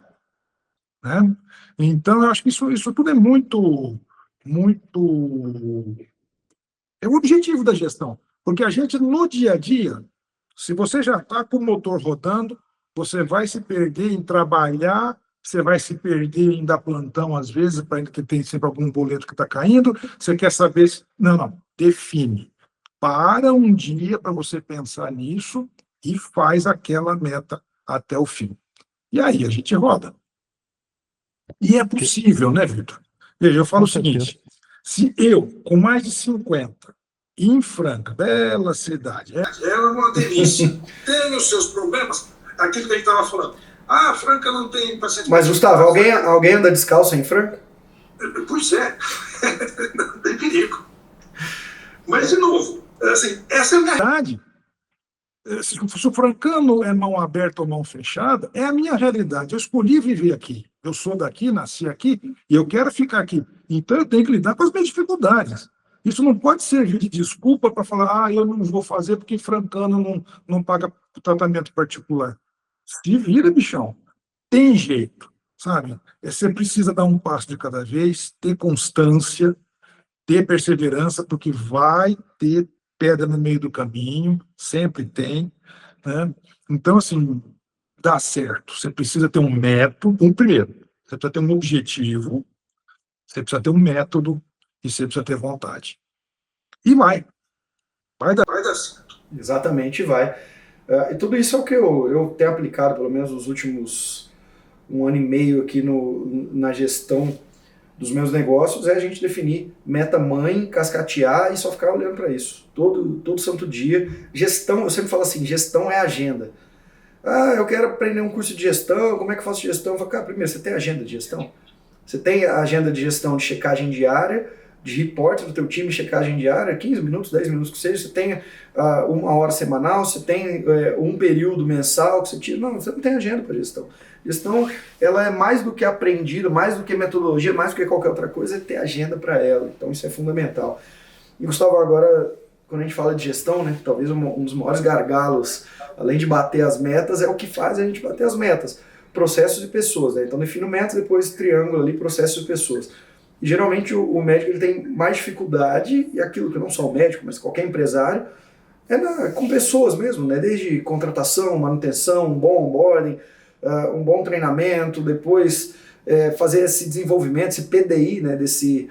Né? Então, eu acho que isso tudo é muito é o objetivo da gestão, porque a gente, no dia a dia, se você já está com o motor rodando, você vai se perder em trabalhar, você vai se perder em dar plantão, às vezes, porque tem sempre algum boleto que está caindo, você quer saber se... Não, define. Para um dia para você pensar nisso e faz aquela meta até o fim. E aí a gente roda. E é possível, né, Vitor? Veja, eu falo o seguinte, se eu, com mais de 50, em Franca, bela cidade, é uma delícia, tem os seus problemas, aquilo que a gente estava falando. Franca não tem paciente... Mas, Gustavo, alguém anda descalço em Franca? Pois é, não tem perigo. Mas, de novo, assim, essa é a verdade. Se o francano é mão aberta ou mão fechada, é a minha realidade. Eu escolhi viver aqui. Eu sou daqui, nasci aqui, e eu quero ficar aqui. Então, eu tenho que lidar com as minhas dificuldades. Isso não pode servir de desculpa para falar, eu não vou fazer porque francano não paga tratamento particular. Se vira, bichão. Tem jeito, sabe? Você precisa dar um passo de cada vez, ter constância, ter perseverança, porque vai ter pedra no meio do caminho, sempre tem, né? Então, assim, dá certo. Você precisa ter um método, primeiro, você precisa ter um objetivo, você precisa ter um método e você precisa ter vontade. E vai dar certo. Exatamente, vai. E tudo isso é o que eu tenho aplicado, pelo menos nos últimos 1 ano e meio aqui na gestão dos meus negócios, é a gente definir meta mãe, cascatear e só ficar olhando para isso. Todo santo dia. Gestão, eu sempre falo assim, gestão é agenda. Eu quero aprender um curso de gestão, como é que eu faço gestão? Eu falo, cara, primeiro, você tem agenda de gestão? Você tem a agenda de gestão de checagem diária, de report do teu time, checagem diária, 15 minutos, 10 minutos que seja, você tem 1 hora semanal, você tem um período mensal que você tira. Não, você não tem agenda para gestão. Gestão, ela é mais do que aprendida, mais do que metodologia, mais do que qualquer outra coisa, é ter agenda para ela. Então isso é fundamental. E Gustavo, agora, quando a gente fala de gestão, né, talvez um dos maiores gargalos, além de bater as metas, é o que faz a gente bater as metas. Processos e pessoas, né? Então defino metas, depois triângulo ali, processos e pessoas. E geralmente o médico ele tem mais dificuldade, e aquilo que não só o médico, mas qualquer empresário, com pessoas mesmo, né? Desde contratação, manutenção, um bom onboarding, um bom treinamento, depois fazer esse desenvolvimento, esse PDI, né, desse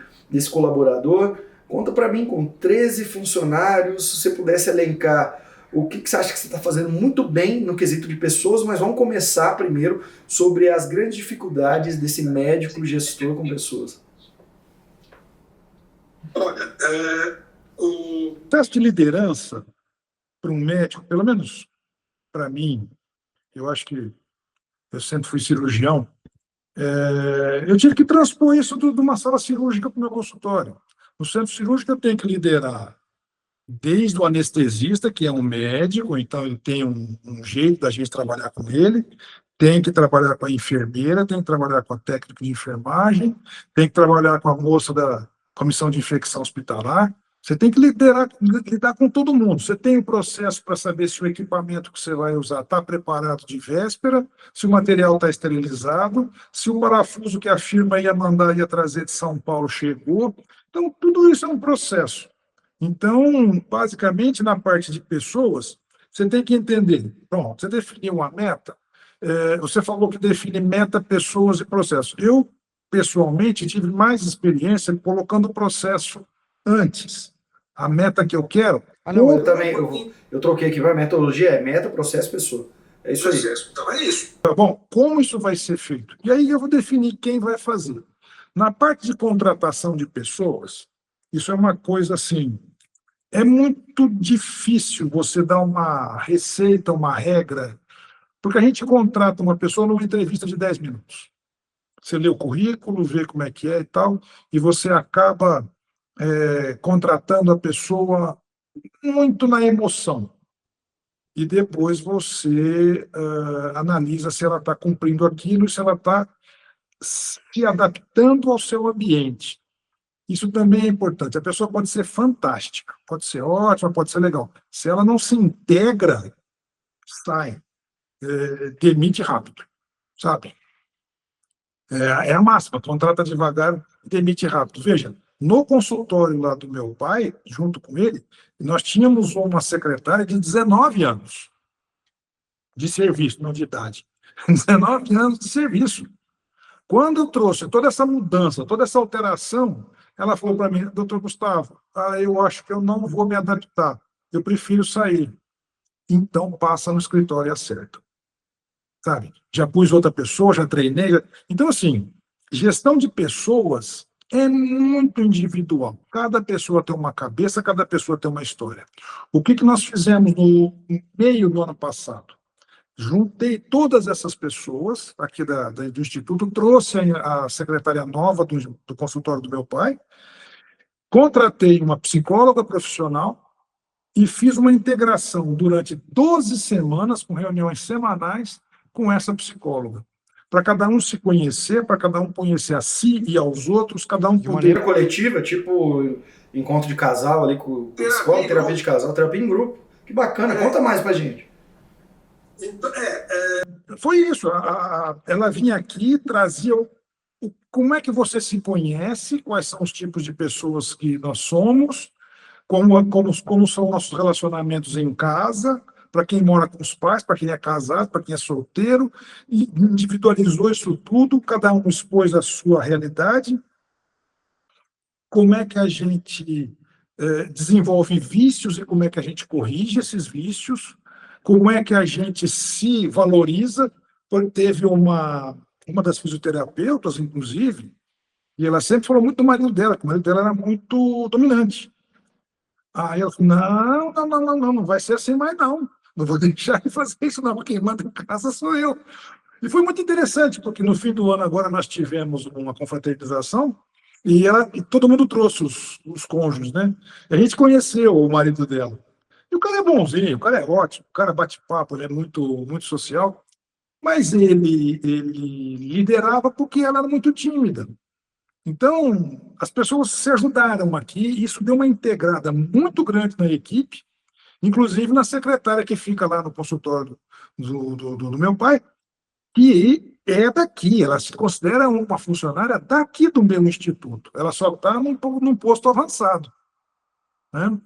colaborador. Conta para mim, com 13 funcionários, se você pudesse elencar o que você acha que você está fazendo muito bem no quesito de pessoas, mas vamos começar primeiro sobre as grandes dificuldades desse médico gestor com pessoas. Olha, o teste de liderança para um médico, pelo menos para mim, eu acho que eu sempre fui cirurgião, eu tive que transpor isso de uma sala cirúrgica para o meu consultório. No centro cirúrgico eu tenho que liderar desde o anestesista, que é um médico, então ele tem um jeito da gente trabalhar com ele, tem que trabalhar com a enfermeira, tem que trabalhar com a técnica de enfermagem, tem que trabalhar com a moça da comissão de infecção hospitalar. Você tem que lidar com todo mundo. Você tem um processo para saber se o equipamento que você vai usar está preparado de véspera, se o material está esterilizado, se o parafuso que a firma ia mandar, ia trazer de São Paulo chegou. Então, tudo isso é um processo. Então, basicamente, na parte de pessoas, você tem que entender. Pronto, você definiu uma meta, você falou que define meta, pessoas e processo. Eu, pessoalmente, tive mais experiência colocando o processo antes. A meta que eu quero... não, eu também, eu troquei aqui, a metodologia é meta, processo, pessoa. É isso aí. Então é isso. Tá bom, como isso vai ser feito? E aí eu vou definir quem vai fazer. Na parte de contratação de pessoas, isso é uma coisa assim, é muito difícil você dar uma receita, uma regra, porque a gente contrata uma pessoa numa entrevista de 10 minutos. Você lê o currículo, vê como é que é e tal, e você acaba contratando a pessoa muito na emoção. E depois você analisa se ela está cumprindo aquilo, se ela está se adaptando ao seu ambiente. Isso também é importante. A pessoa pode ser fantástica, pode ser ótima, pode ser legal. Se ela não se integra, sai, demite rápido, sabe? É a máxima, contrata devagar, demite rápido. Veja, no consultório lá do meu pai, junto com ele, nós tínhamos uma secretária de 19 anos de serviço, não de idade. 19 anos de serviço. Quando eu trouxe toda essa mudança, toda essa alteração, ela falou para mim: doutor Gustavo, eu acho que eu não vou me adaptar, eu prefiro sair. Então, passa no escritório e acerta. Sabe? Já pus outra pessoa, já treinei. Então, assim, gestão de pessoas é muito individual. Cada pessoa tem uma cabeça, cada pessoa tem uma história. O que nós fizemos no meio do ano passado? Juntei todas essas pessoas aqui do Instituto, trouxe a secretária nova do consultório do meu pai, contratei uma psicóloga profissional e fiz uma integração durante 12 semanas, com reuniões semanais, com essa psicóloga. Para cada um se conhecer, para cada um conhecer a si e aos outros, cada um de maneira coletiva, tipo encontro de casal ali com o psicólogo, terapia de casal, terapia em grupo. Que bacana, conta mais pra gente. Então, foi isso. Ela vinha aqui, trazia como é que você se conhece, quais são os tipos de pessoas que nós somos, como são nossos relacionamentos em casa, para quem mora com os pais, para quem é casado, para quem é solteiro, e individualizou isso tudo, cada um expôs a sua realidade, como é que a gente desenvolve vícios e como é que a gente corrige esses vícios, como é que a gente se valoriza. Teve uma das fisioterapeutas, inclusive, e ela sempre falou muito do marido dela, que o marido dela era muito dominante. Aí ela falou: não vai ser assim mais não vou deixar de fazer isso não, quem manda em casa sou eu. E foi muito interessante, porque no fim do ano agora nós tivemos uma confraternização, E todo mundo trouxe os cônjuges, né? E a gente conheceu o marido dela. E o cara é bonzinho, o cara é ótimo, o cara bate papo, ele é muito, muito social, mas ele liderava porque ela era muito tímida. Então, as pessoas se ajudaram aqui, e isso deu uma integrada muito grande na equipe, inclusive na secretária que fica lá no consultório do meu pai, que é daqui, ela se considera uma funcionária daqui do meu instituto. Ela só está num posto avançado, né?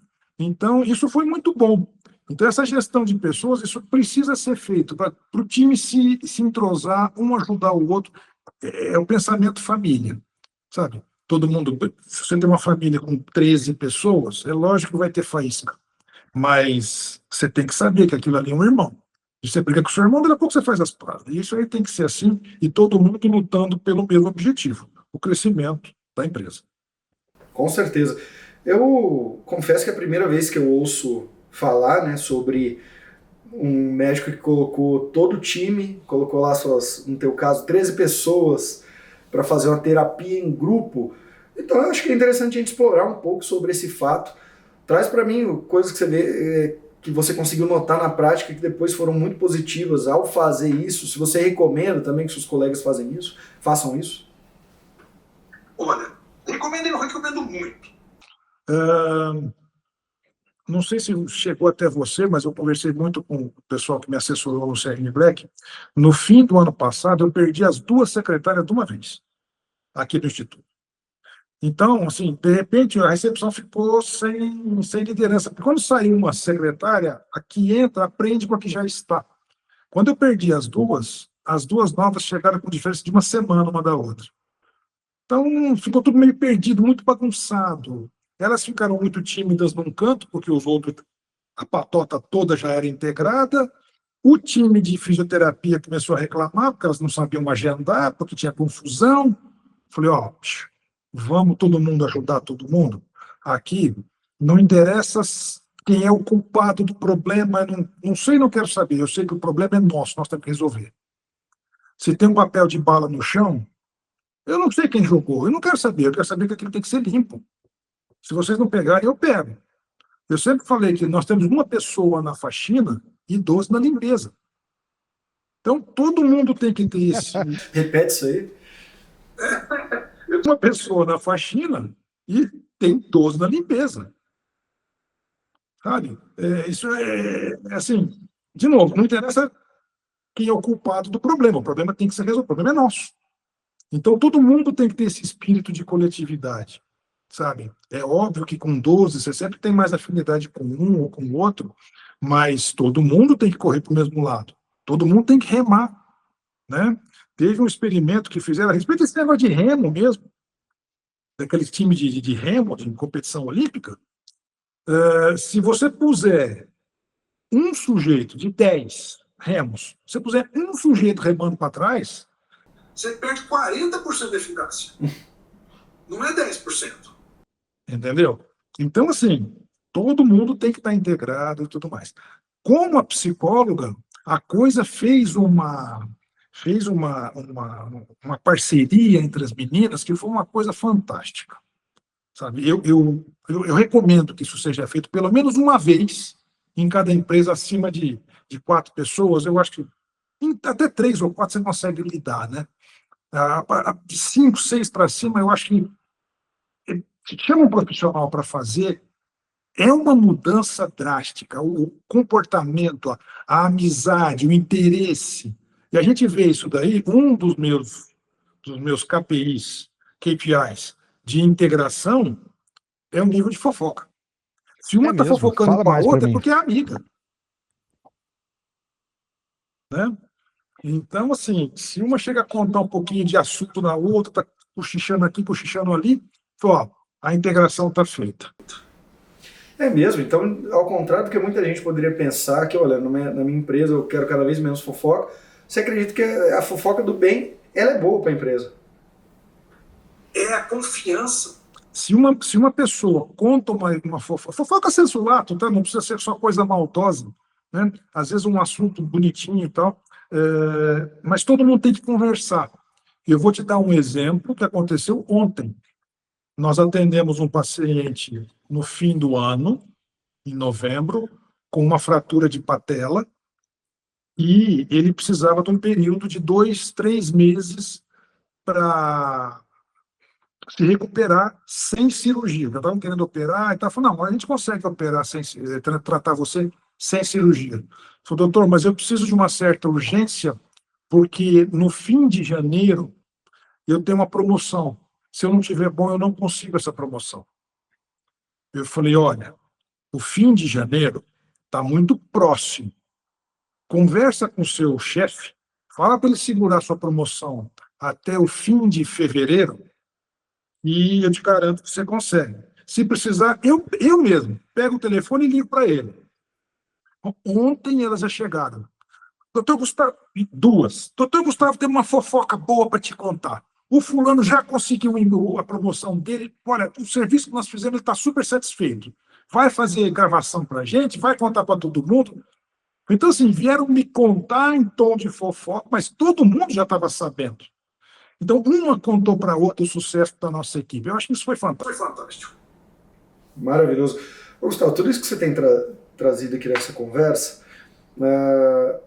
Então, isso foi muito bom. Então, essa gestão de pessoas, isso precisa ser feito para o time se entrosar, um ajudar o outro. É o pensamento família, sabe? Todo mundo, se você tem uma família com 13 pessoas, é lógico que vai ter faísca, mas você tem que saber que aquilo ali é um irmão. E você briga com o seu irmão, daqui a pouco você faz as pazes. E isso aí tem que ser assim, e todo mundo lutando pelo mesmo objetivo, o crescimento da empresa. Com certeza. Eu confesso que é a primeira vez que eu ouço falar, né, sobre um médico que colocou todo o time, colocou lá no teu caso, 13 pessoas para fazer uma terapia em grupo. Então eu acho que é interessante a gente explorar um pouco sobre esse fato. Traz para mim coisas que você vê, que você conseguiu notar na prática, que depois foram muito positivas ao fazer isso. Se você recomenda também que seus colegas façam isso. Olha, eu recomendo muito. Não sei se chegou até você, mas eu conversei muito com o pessoal que me assessorou no CRM Black. No fim do ano passado, eu perdi as 2 secretárias de uma vez, aqui no Instituto. Então, assim, de repente, a recepção ficou sem liderança. Porque quando saiu uma secretária, a que entra aprende com a que já está. Quando eu perdi as duas novas chegaram com diferença de uma semana uma da outra. Então, ficou tudo meio perdido, muito bagunçado. Elas ficaram muito tímidas num canto, porque os outros, a patota toda já era integrada. O time de fisioterapia começou a reclamar, porque elas não sabiam agendar, porque tinha confusão. Falei, ó, vamos todo mundo ajudar todo mundo? Aqui não interessa quem é o culpado do problema, não sei, não quero saber. Eu sei que o problema é nosso, nós temos que resolver. Se tem um papel de bala no chão, eu não sei quem jogou, eu não quero saber, eu quero saber que aquilo tem que ser limpo. Se vocês não pegarem, eu pego. Eu sempre falei que nós temos uma pessoa na faxina e 12 na limpeza. Então, todo mundo tem que ter esse... Repete isso aí. Eu tenho uma pessoa na faxina e tem 12 na limpeza. Sabe? Isso assim, de novo, não interessa quem é o culpado do problema. O problema tem que ser resolvido, o problema é nosso. Então, todo mundo tem que ter esse espírito de coletividade, sabe? É óbvio que com 12 você sempre tem mais afinidade com um ou com o outro, mas todo mundo tem que correr para o mesmo lado. Todo mundo tem que remar, né? Teve um experimento que fizeram a respeito desse negócio de remo mesmo, daquele time de remo, de competição olímpica. Se você puser um sujeito de 10 remos, se você puser um sujeito remando para trás, você perde 40% da eficácia. Não é 10%. Entendeu? Então, assim, todo mundo tem que estar integrado e tudo mais. Como a psicóloga, a coisa fez uma parceria entre as meninas que foi uma coisa fantástica. Sabe? Eu recomendo que isso seja feito pelo menos uma vez em cada empresa acima de 4 pessoas. Eu acho que até 3 ou 4 você consegue lidar, né? De 5, 6 para cima, eu acho que se chama um profissional para fazer, é uma mudança drástica. O comportamento, a amizade, o interesse. E a gente vê isso daí, um dos meus KPIs de integração, é o nível de fofoca. Se uma está fofocando com a outra, é porque é amiga. Né? Então, assim, se uma chega a contar um pouquinho de assunto na outra, está cochichando aqui, cochichando ali, ó, a integração está feita. É mesmo, então, ao contrário do que muita gente poderia pensar, que, olha, na minha empresa eu quero cada vez menos fofoca, você acredita que a fofoca do bem, ela é boa para a empresa? É a confiança. Se uma pessoa conta uma fofoca sensulato, tá? Não precisa ser só coisa maldosa, né? Às vezes um assunto bonitinho e tal, mas todo mundo tem que conversar. Eu vou te dar um exemplo que aconteceu ontem. Nós atendemos um paciente no fim do ano, em novembro, com uma fratura de patela, e ele precisava de um período de 2, 3 meses para se recuperar sem cirurgia. Já estavam querendo operar, e estava falando, não, a gente consegue operar, tratar você sem cirurgia. Eu falei, doutor, mas eu preciso de uma certa urgência, porque no fim de janeiro eu tenho uma promoção. Se eu não tiver bom, eu não consigo essa promoção. Eu falei, olha, o fim de janeiro está muito próximo. Conversa com o seu chefe, fala para ele segurar sua promoção até o fim de fevereiro e eu te garanto que você consegue. Se precisar, eu mesmo pego o telefone e ligo para ele. Ontem elas já chegaram. Doutor Gustavo, duas. Doutor Gustavo, tem uma fofoca boa para te contar. O fulano já conseguiu a promoção dele. Olha, o serviço que nós fizemos, ele está super satisfeito. Vai fazer gravação para a gente, vai contar para todo mundo. Então, assim, vieram me contar em tom de fofoca, mas todo mundo já estava sabendo. Então, uma contou para a outra o sucesso da nossa equipe. Eu acho que isso foi fantástico. Maravilhoso. Gustavo, tudo isso que você tem trazido aqui nessa conversa,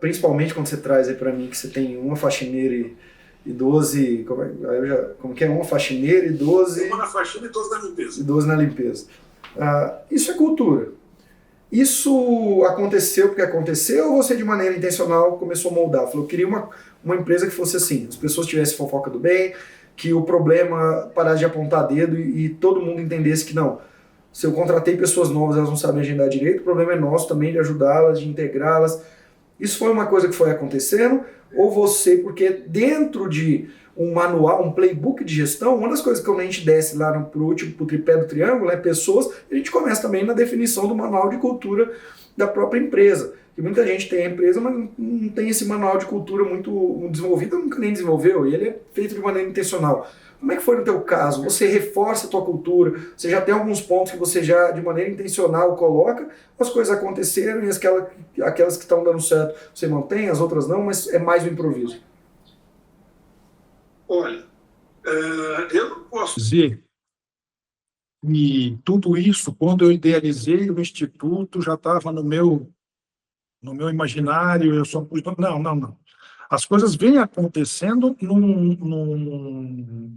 principalmente quando você traz aí para mim que você tem uma faxineira e 12... Como que é? Uma faxineira e 12... Uma na faxina e 12 na limpeza. E 12 na limpeza. Isso é cultura. Isso aconteceu porque aconteceu ou você de maneira intencional começou a moldar? Falou, eu queria uma empresa que fosse assim, as pessoas tivessem fofoca do bem, que o problema parasse de apontar dedo e todo mundo entendesse que não, se eu contratei pessoas novas, elas não sabem agendar direito, o problema é nosso também de ajudá-las, de integrá-las. Isso foi uma coisa que foi acontecendo ou você, porque dentro de um manual, um playbook de gestão, uma das coisas que quando a gente desce lá pro tripé do triângulo, é pessoas, a gente começa também na definição do manual de cultura da própria empresa. Que muita gente tem a empresa, mas não tem esse manual de cultura muito desenvolvido, nunca nem desenvolveu, e ele é feito de maneira intencional. Como é que foi no teu caso? Você reforça a tua cultura, você já tem alguns pontos que você já, de maneira intencional, coloca, as coisas aconteceram e aquelas que estão dando certo você mantém, as outras não, mas é mais um improviso. Olha, eu não posso dizer que tudo isso, quando eu idealizei o Instituto, já estava no meu imaginário, eu só... Não. As coisas vêm acontecendo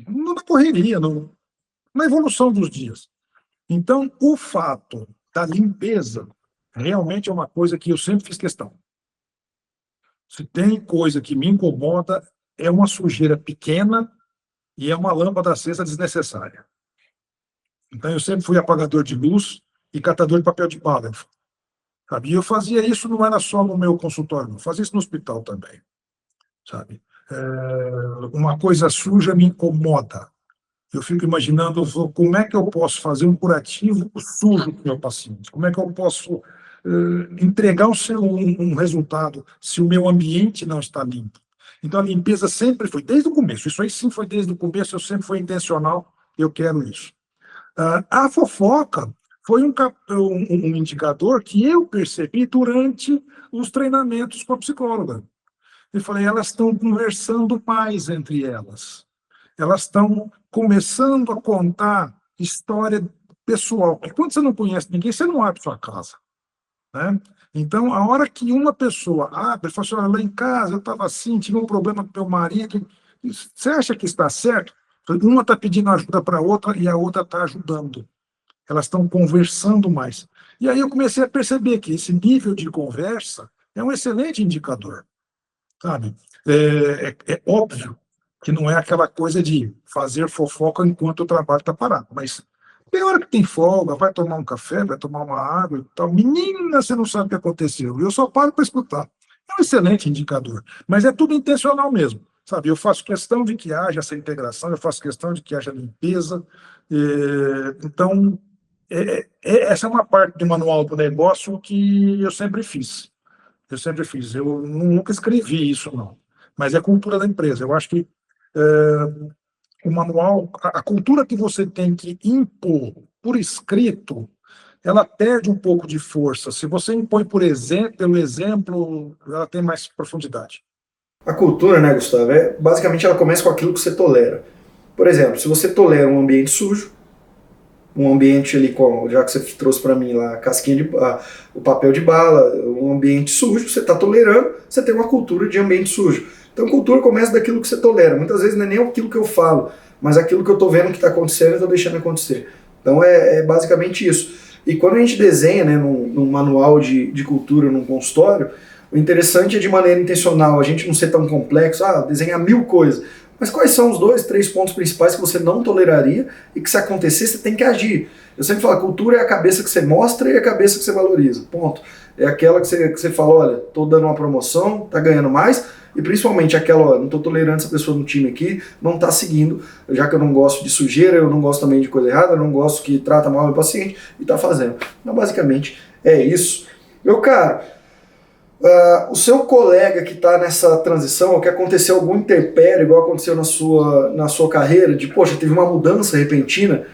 na correria, na evolução dos dias. Então, o fato da limpeza realmente é uma coisa que eu sempre fiz questão. Se tem coisa que me incomoda, é uma sujeira pequena e é uma lâmpada acesa desnecessária. Então, eu sempre fui apagador de luz e catador de papel de bala. Sabe? E eu fazia isso, não era só no meu consultório, não. Fazia isso no hospital também. Sabe? Uma coisa suja me incomoda. Eu fico imaginando como é que eu posso fazer um curativo sujo para o meu paciente. Como é que eu posso entregar um resultado se o meu ambiente não está limpo. Então, a limpeza sempre foi, desde o começo, isso aí sim foi desde o começo, eu sempre fui intencional, eu quero isso. A fofoca foi um indicador que eu percebi durante os treinamentos com a psicóloga. Eu falei, elas estão conversando mais entre elas. Elas estão começando a contar história pessoal. Porque quando você não conhece ninguém, você não abre sua casa. Né? Então, a hora que uma pessoa abre, fala assim, olha, lá em casa eu estava assim, tive um problema com meu marido, você acha que está certo? Uma está pedindo ajuda para a outra e a outra está ajudando. Elas estão conversando mais. E aí eu comecei a perceber que esse nível de conversa é um excelente indicador. Sabe? É óbvio que não é aquela coisa de fazer fofoca enquanto o trabalho está parado, mas tem hora que tem folga, vai tomar um café, vai tomar uma água e tal. Menina, você não sabe o que aconteceu. Eu só paro para escutar. É um excelente indicador, mas é tudo intencional mesmo. Sabe? Eu faço questão de que haja essa integração, eu faço questão de que haja limpeza. Então, essa é uma parte do manual do negócio que eu sempre fiz. Eu nunca escrevi isso, não. Mas é a cultura da empresa. Eu acho que o manual, a cultura que você tem que impor por escrito, ela perde um pouco de força. Se você impõe pelo exemplo, ela tem mais profundidade. A cultura, né, Gustavo, basicamente ela começa com aquilo que você tolera. Por exemplo, se você tolera um ambiente sujo, um ambiente ali, já que você trouxe para mim lá a casquinha o papel de bala, um ambiente sujo, você está tolerando, você tem uma cultura de ambiente sujo. Então cultura começa daquilo que você tolera. Muitas vezes não é nem aquilo que eu falo, mas aquilo que eu estou vendo que está acontecendo e estou deixando acontecer. Então é basicamente isso. E quando a gente desenha, né, num manual de cultura, num consultório, o interessante é de maneira intencional, a gente não ser tão complexo, desenhar 1000 coisas. Mas quais são os 2, 3 pontos principais que você não toleraria e que se acontecer você tem que agir? Eu sempre falo, a cultura é a cabeça que você mostra e a cabeça que você valoriza, ponto. É aquela que você fala, olha, tô dando uma promoção, tá ganhando mais, e principalmente aquela, olha, não tô tolerando essa pessoa no time aqui, não tá seguindo, já que eu não gosto de sujeira, eu não gosto também de coisa errada, eu não gosto que trata mal o meu paciente, e tá fazendo. Então, basicamente, é isso. Meu caro, o seu colega que está nessa transição, que aconteceu algum interpério, igual aconteceu na sua carreira, de, poxa, teve uma mudança repentina,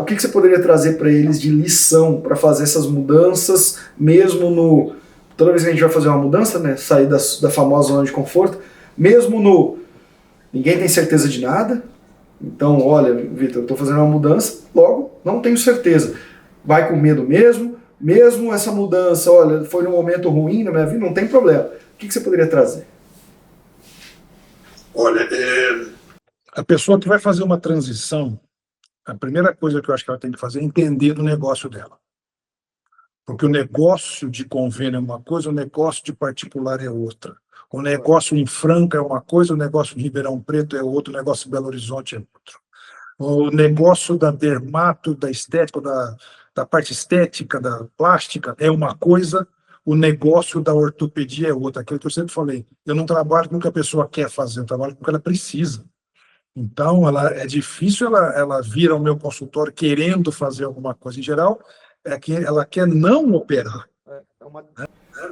o que você poderia trazer para eles de lição para fazer essas mudanças, mesmo no... Toda vez que a gente vai fazer uma mudança, né, sair da famosa zona de conforto, mesmo no... Ninguém tem certeza de nada, então, olha, Vitor, eu estou fazendo uma mudança, logo, não tenho certeza. Vai com medo mesmo essa mudança, olha, foi num momento ruim na minha vida, não tem problema. O que você poderia trazer? Olha, a pessoa que vai fazer uma transição, a primeira coisa que eu acho que ela tem que fazer é entender do negócio dela. Porque o negócio de convênio é uma coisa, o negócio de particular é outra. O negócio em Franca é uma coisa, o negócio de Ribeirão Preto é outro, o negócio de Belo Horizonte é outro. O negócio da dermato, da estética, da parte estética, da plástica, é uma coisa, o negócio da ortopedia é outra. Aquilo que eu sempre falei, eu não trabalho com o que a pessoa quer fazer, eu trabalho com o que ela precisa. Então, é difícil ela vir ao meu consultório querendo fazer alguma coisa. Em geral, é que ela quer não operar.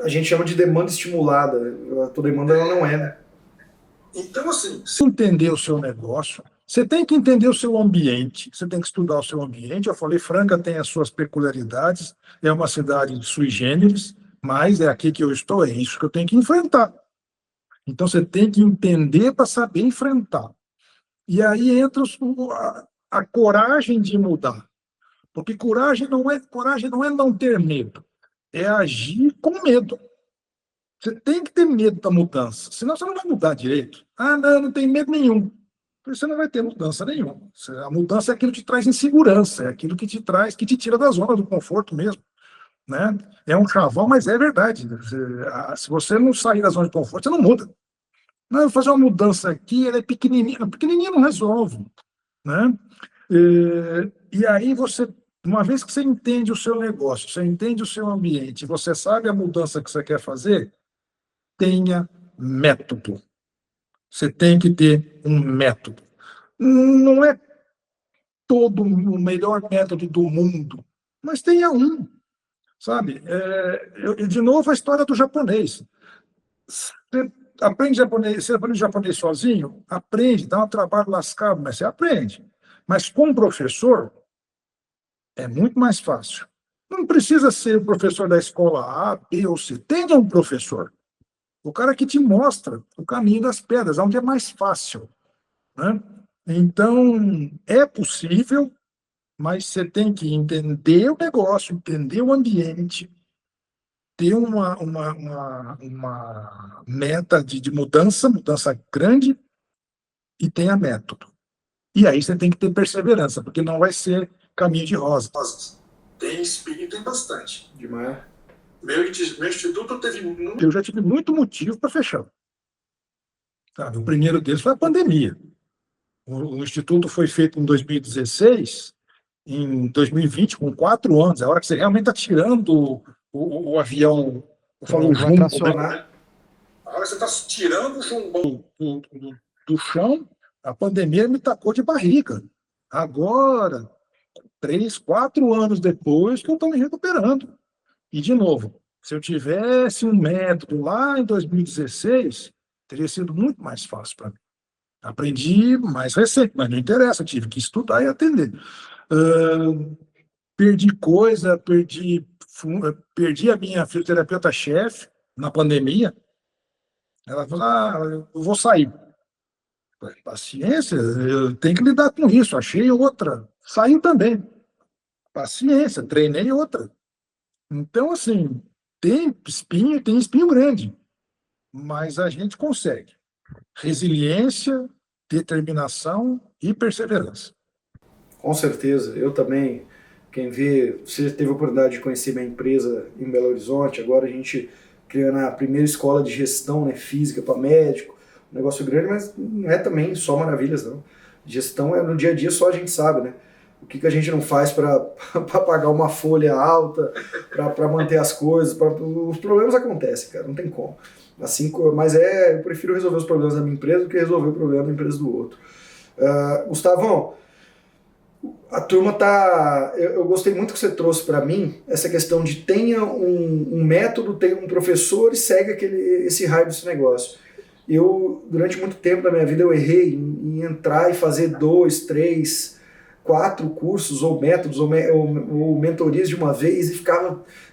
A gente chama de demanda estimulada. A tua demanda ela não é, né? Então, assim, se entender o seu negócio, você tem que entender o seu ambiente, você tem que estudar o seu ambiente. Eu falei, Franca tem as suas peculiaridades, é uma cidade sui generis, mas é aqui que eu estou, é isso que eu tenho que enfrentar. Então, você tem que entender para saber enfrentar. E aí entra a coragem de mudar. Porque coragem não é não ter medo, é agir com medo. Você tem que ter medo da mudança, senão você não vai mudar direito. Não tem medo nenhum. Você não vai ter mudança nenhuma. A mudança é aquilo que te traz insegurança, é aquilo que te tira da zona do conforto mesmo. Né? É um chavão, mas é verdade. Se você não sair da zona de conforto, você não muda. Não, eu vou fazer uma mudança aqui, ela é pequenininha. Pequenininha não resolve. Né? E aí uma vez que você entende o seu negócio, você entende o seu ambiente, você sabe a mudança que você quer fazer, tenha método. Você tem que ter um método. Não é todo o melhor método do mundo, mas tenha um, sabe? De novo, a história do japonês. Você aprende japonês sozinho? Aprende, dá um trabalho lascado, mas você aprende. Mas com um professor, é muito mais fácil. Não precisa ser o professor da escola A, B ou C. Tenha um professor. O cara que te mostra o caminho das pedras, onde é mais fácil. Né? Então, é possível, mas você tem que entender o negócio, entender o ambiente, ter uma meta de mudança grande e tenha método. E aí você tem que ter perseverança, porque não vai ser caminho de rosas. Tem espírito e bastante. Demais. Meu instituto eu já tive muito motivo para fechar. Sabe? O primeiro deles foi a pandemia. O instituto foi feito em 2016, em 2020, com 4 anos, é a hora que você realmente está tirando o avião, o jumbo, né? A hora que você está tirando o jumbo do chão, a pandemia me tacou de barriga. Agora, 3, 4 anos depois, que eu estou me recuperando. E, de novo, se eu tivesse um método lá em 2016, teria sido muito mais fácil para mim. Aprendi mais recente, mas não interessa, tive que estudar e atender. Perdi coisa, perdi a minha fisioterapeuta-chefe na pandemia. Ela falou, eu vou sair. Paciência, eu tenho que lidar com isso. Achei outra. Saiu também. Paciência, treinei outra. Então, assim, tem espinho grande, mas a gente consegue. Resiliência, determinação e perseverança. Com certeza, eu também. Quem vê, você teve a oportunidade de conhecer minha empresa em Belo Horizonte, agora a gente criando a primeira escola de gestão, né, física para médico, um negócio grande, mas não é também só maravilhas, não. Gestão é no dia a dia, só a gente sabe, né? O que a gente não faz para pagar uma folha alta, para manter as coisas, os problemas acontecem, cara, não tem como. Assim, mas eu prefiro resolver os problemas da minha empresa do que resolver o problema da empresa do outro. Gustavão, a turma tá. Eu gostei muito que você trouxe para mim essa questão de tenha um método, tenha um professor e segue esse raio desse negócio. Eu, durante muito tempo da minha vida, eu errei em entrar e fazer 2, 3, 4 cursos, ou métodos, ou mentorias de uma vez e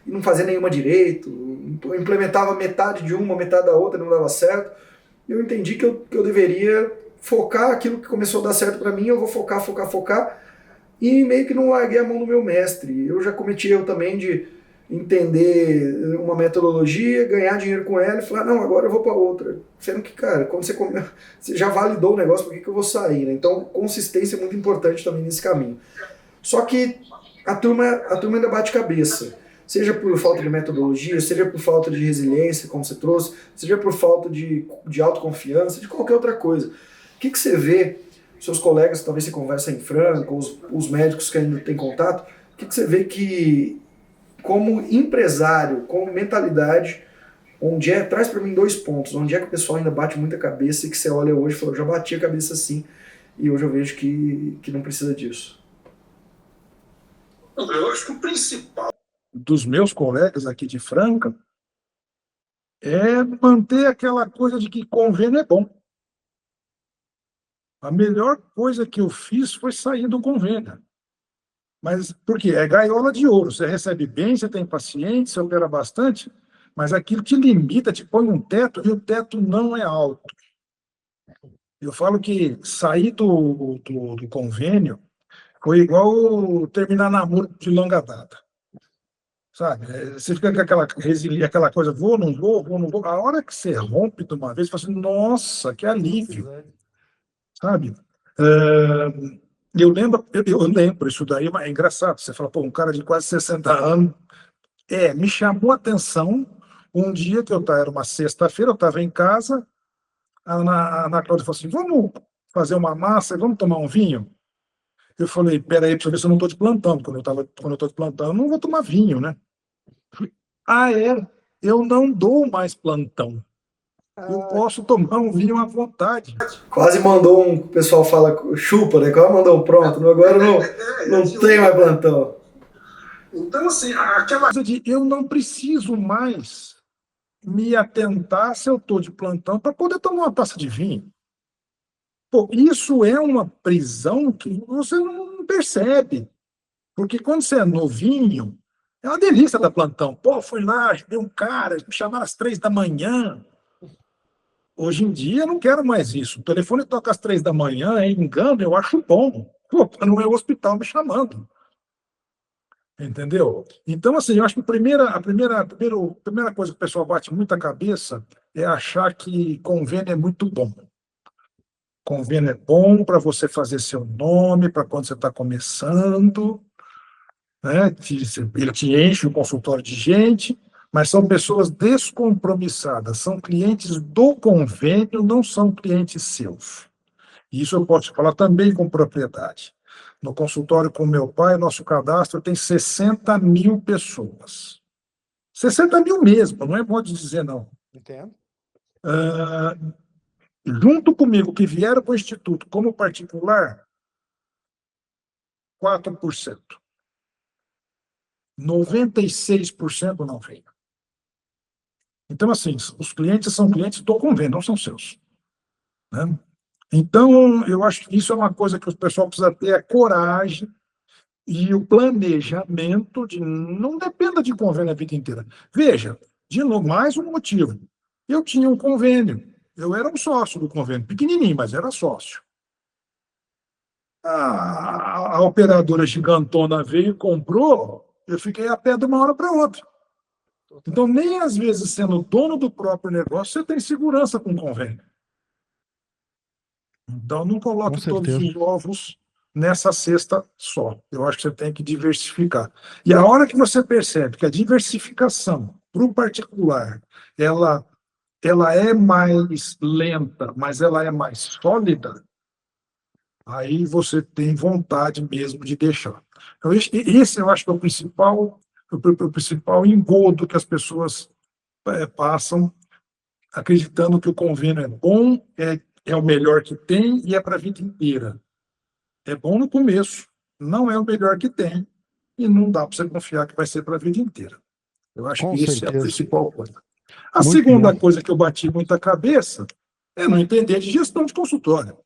não fazia nenhuma direito, implementava metade de uma, metade da outra, não dava certo. Eu entendi que eu deveria focar aquilo que começou a dar certo para mim, eu vou focar, e meio que não larguei a mão do meu mestre. Eu já cometi erro também de entender uma metodologia, ganhar dinheiro com ela e falar, não, agora eu vou para outra. Sendo que, cara, quando você já validou o negócio, por que eu vou sair? Né? Então, consistência é muito importante também nesse caminho. Só que a turma ainda bate cabeça. Seja por falta de metodologia, seja por falta de resiliência, como você trouxe, seja por falta de autoconfiança, de qualquer outra coisa. O que você vê, seus colegas, talvez você conversa em franco, os médicos que ainda têm contato, o que você vê que, como empresário, como mentalidade, traz para mim 2 pontos, onde é que o pessoal ainda bate muita cabeça e que você olha hoje e fala, eu já bati a cabeça assim, e hoje eu vejo que não precisa disso. Eu acho que o principal dos meus colegas aqui de Franca é manter aquela coisa de que convênio é bom. A melhor coisa que eu fiz foi sair do convênio. Mas por quê? É gaiola de ouro. Você recebe bem, você tem paciente, você opera bastante, mas aquilo te limita, te põe um teto, e o teto não é alto. Eu falo que sair do convênio foi igual terminar namoro de longa data. Sabe? Você fica com aquela coisa, vou, não vou, vou, não vou. A hora que você rompe de uma vez, você fala assim, nossa, que alívio. Sabe? Eu lembro, isso daí é engraçado. Você fala, pô, um cara de quase 60 anos. Me chamou a atenção um dia que era uma sexta-feira, eu estava em casa, a Ana Cláudia falou assim, vamos fazer uma massa e vamos tomar um vinho? Eu falei, peraí, deixa eu ver se eu não estou de plantão. Quando eu estou de plantão, eu não vou tomar vinho, né? Eu não dou mais plantão. Eu posso tomar um vinho à vontade. Quase mandou o pessoal fala, chupa, né? Quase mandou pronto, agora não tem mais plantão. Então, assim, aquela coisa de eu não preciso mais me atentar se eu estou de plantão para poder tomar uma taça de vinho. Pô, isso é uma prisão que você não percebe. Porque quando você é novinho, é uma delícia dar plantão. Pô, fui lá, deu um cara, me chamaram às 3 da manhã. Hoje em dia, eu não quero mais isso. O telefone toca às 3 da manhã, é engano, eu acho bom. Pô, não é o hospital me chamando. Entendeu? Então, assim, eu acho que a primeira coisa que o pessoal bate muita cabeça é achar que convênio é muito bom. Convênio é bom para você fazer seu nome, para quando você está começando, né? Ele te enche o consultório de gente, mas são pessoas descompromissadas, são clientes do convênio, não são clientes seus. Isso eu posso falar também com propriedade. No consultório com meu pai, nosso cadastro tem 60 mil pessoas. 60 mil mesmo, não é modo de dizer não. Entendo. Junto comigo, que vieram para o Instituto como particular, 4%. 96% não vem. Então, assim, os clientes são clientes do convênio, não são seus. Né? Então, eu acho que isso é uma coisa que o pessoal precisa ter a coragem e o planejamento de não dependa de convênio a vida inteira. Veja, de novo, mais um motivo. Eu tinha um convênio, eu era um sócio do convênio, pequenininho, mas era sócio. a operadora gigantona veio e comprou, eu fiquei a pé de uma hora para outra. Então, nem às vezes, sendo dono do próprio negócio, você tem segurança com o convênio. Então, não coloque todos os ovos nessa cesta só. Eu acho que você tem que diversificar. E a hora que você percebe que a diversificação para o particular, ela é mais lenta, mas ela é mais sólida, aí você tem vontade mesmo de deixar. Então, esse eu acho que é o principal engodo que as pessoas passam, acreditando que o convênio é bom, é o melhor que tem e é para a vida inteira. É bom no começo, não é o melhor que tem, e não dá para você confiar que vai ser para a vida inteira. Eu acho que esse é a principal coisa. A segunda coisa que eu bati muita cabeça é não entender de gestão de consultório.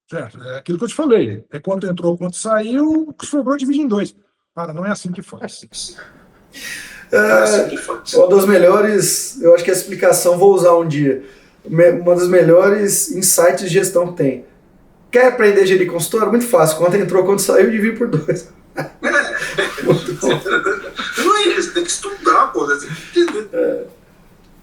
Certo? É aquilo que eu te falei. É quanto entrou, quanto saiu, o que sobrou divide em 2. Cara, não é assim que faz. Uma das melhores, eu acho que a explicação vou usar um dia. Uma das melhores insights de gestão que tem. Quer aprender a gerir consultório? Muito fácil. Quanto entrou, quanto saiu, divide por 2. Muito bom. Não é isso, tem que estudar, pô. Tem que entender.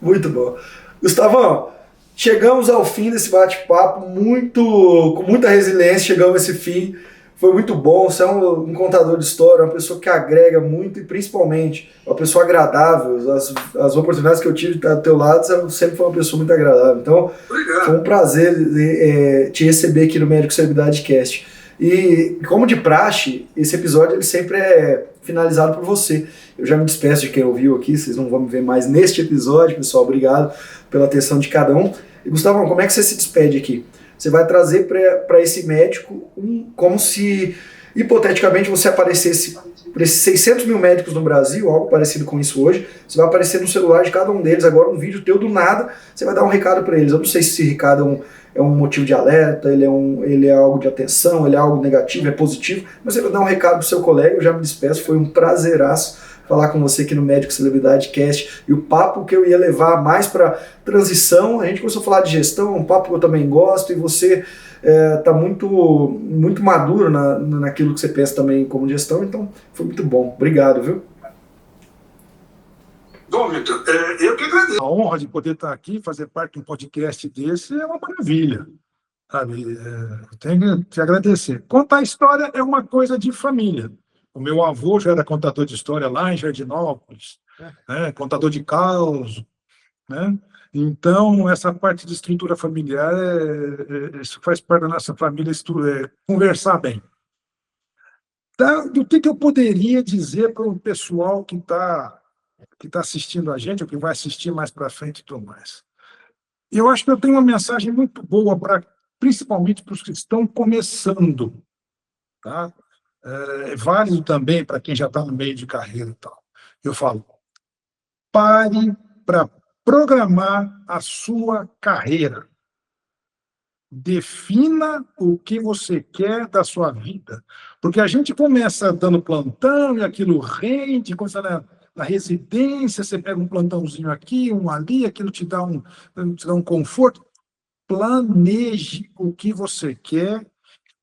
Muito bom. Gustavão, chegamos ao fim desse bate-papo, com muita resiliência, chegamos a esse fim. Foi muito bom, você é um contador de história, uma pessoa que agrega muito e principalmente uma pessoa agradável. As oportunidades que eu tive de estar do teu lado, você sempre foi uma pessoa muito agradável. Então, obrigado. Foi um prazer te receber aqui no Médico Celebridade Cast. E como de praxe, esse episódio ele sempre é finalizado por você. Eu já me despeço de quem ouviu aqui, vocês não vão me ver mais neste episódio, pessoal. Obrigado pela atenção de cada um. E Gustavão, como é que você se despede aqui? Você vai trazer para esse médico como se, hipoteticamente, você aparecesse para esses 600 mil médicos no Brasil, algo parecido com isso hoje. Você vai aparecer no celular de cada um deles, agora um vídeo teu do nada, você vai dar um recado para eles. Eu não sei se esse recado é um motivo de alerta, ele é algo de atenção, ele é algo negativo, é positivo, mas você vai dar um recado pro seu colega. Eu já me despeço, foi um prazeraço falar com você aqui no Médico Celebridade Cast, e o papo que eu ia levar mais para transição, a gente começou a falar de gestão, um papo que eu também gosto, e você está muito, muito maduro naquilo que você pensa também como gestão, então foi muito bom. Obrigado, viu? Bom, Vitor, eu que agradeço. A honra de poder estar aqui, fazer parte de um podcast desse é uma maravilha. Sabe? Eu tenho que te agradecer. Contar história é uma coisa de família. O meu avô já era contador de história lá em Jardinópolis, né? Contador de caos, né? Então, essa parte de estrutura familiar, isso faz parte da nossa família, conversar bem. Do que eu poderia dizer para o pessoal que está assistindo a gente, ou que vai assistir mais para frente e tudo mais? Eu acho que eu tenho uma mensagem muito boa, principalmente para os que estão começando, tá? É válido também para quem já está no meio de carreira e tal. Eu falo, pare para programar a sua carreira. Defina o que você quer da sua vida. Porque a gente começa dando plantão e aquilo rende, coisa na residência, você pega um plantãozinho aqui, um ali, aquilo te dá um conforto. Planeje o que você quer.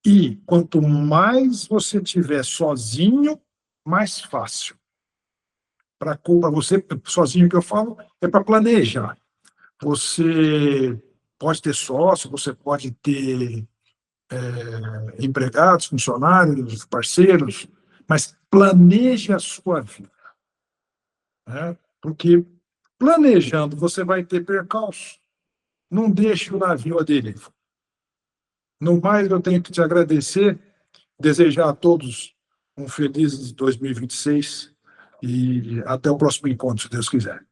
E quanto mais você tiver sozinho, mais fácil. Para você, sozinho que eu falo, é para planejar. Você pode ter sócio, você pode ter empregados, funcionários, parceiros, mas planeje a sua vida. Né? Porque planejando você vai ter percalço. Não deixe o navio à deriva. No mais, eu tenho que te agradecer, desejar a todos um feliz 2026 e até o próximo encontro, se Deus quiser.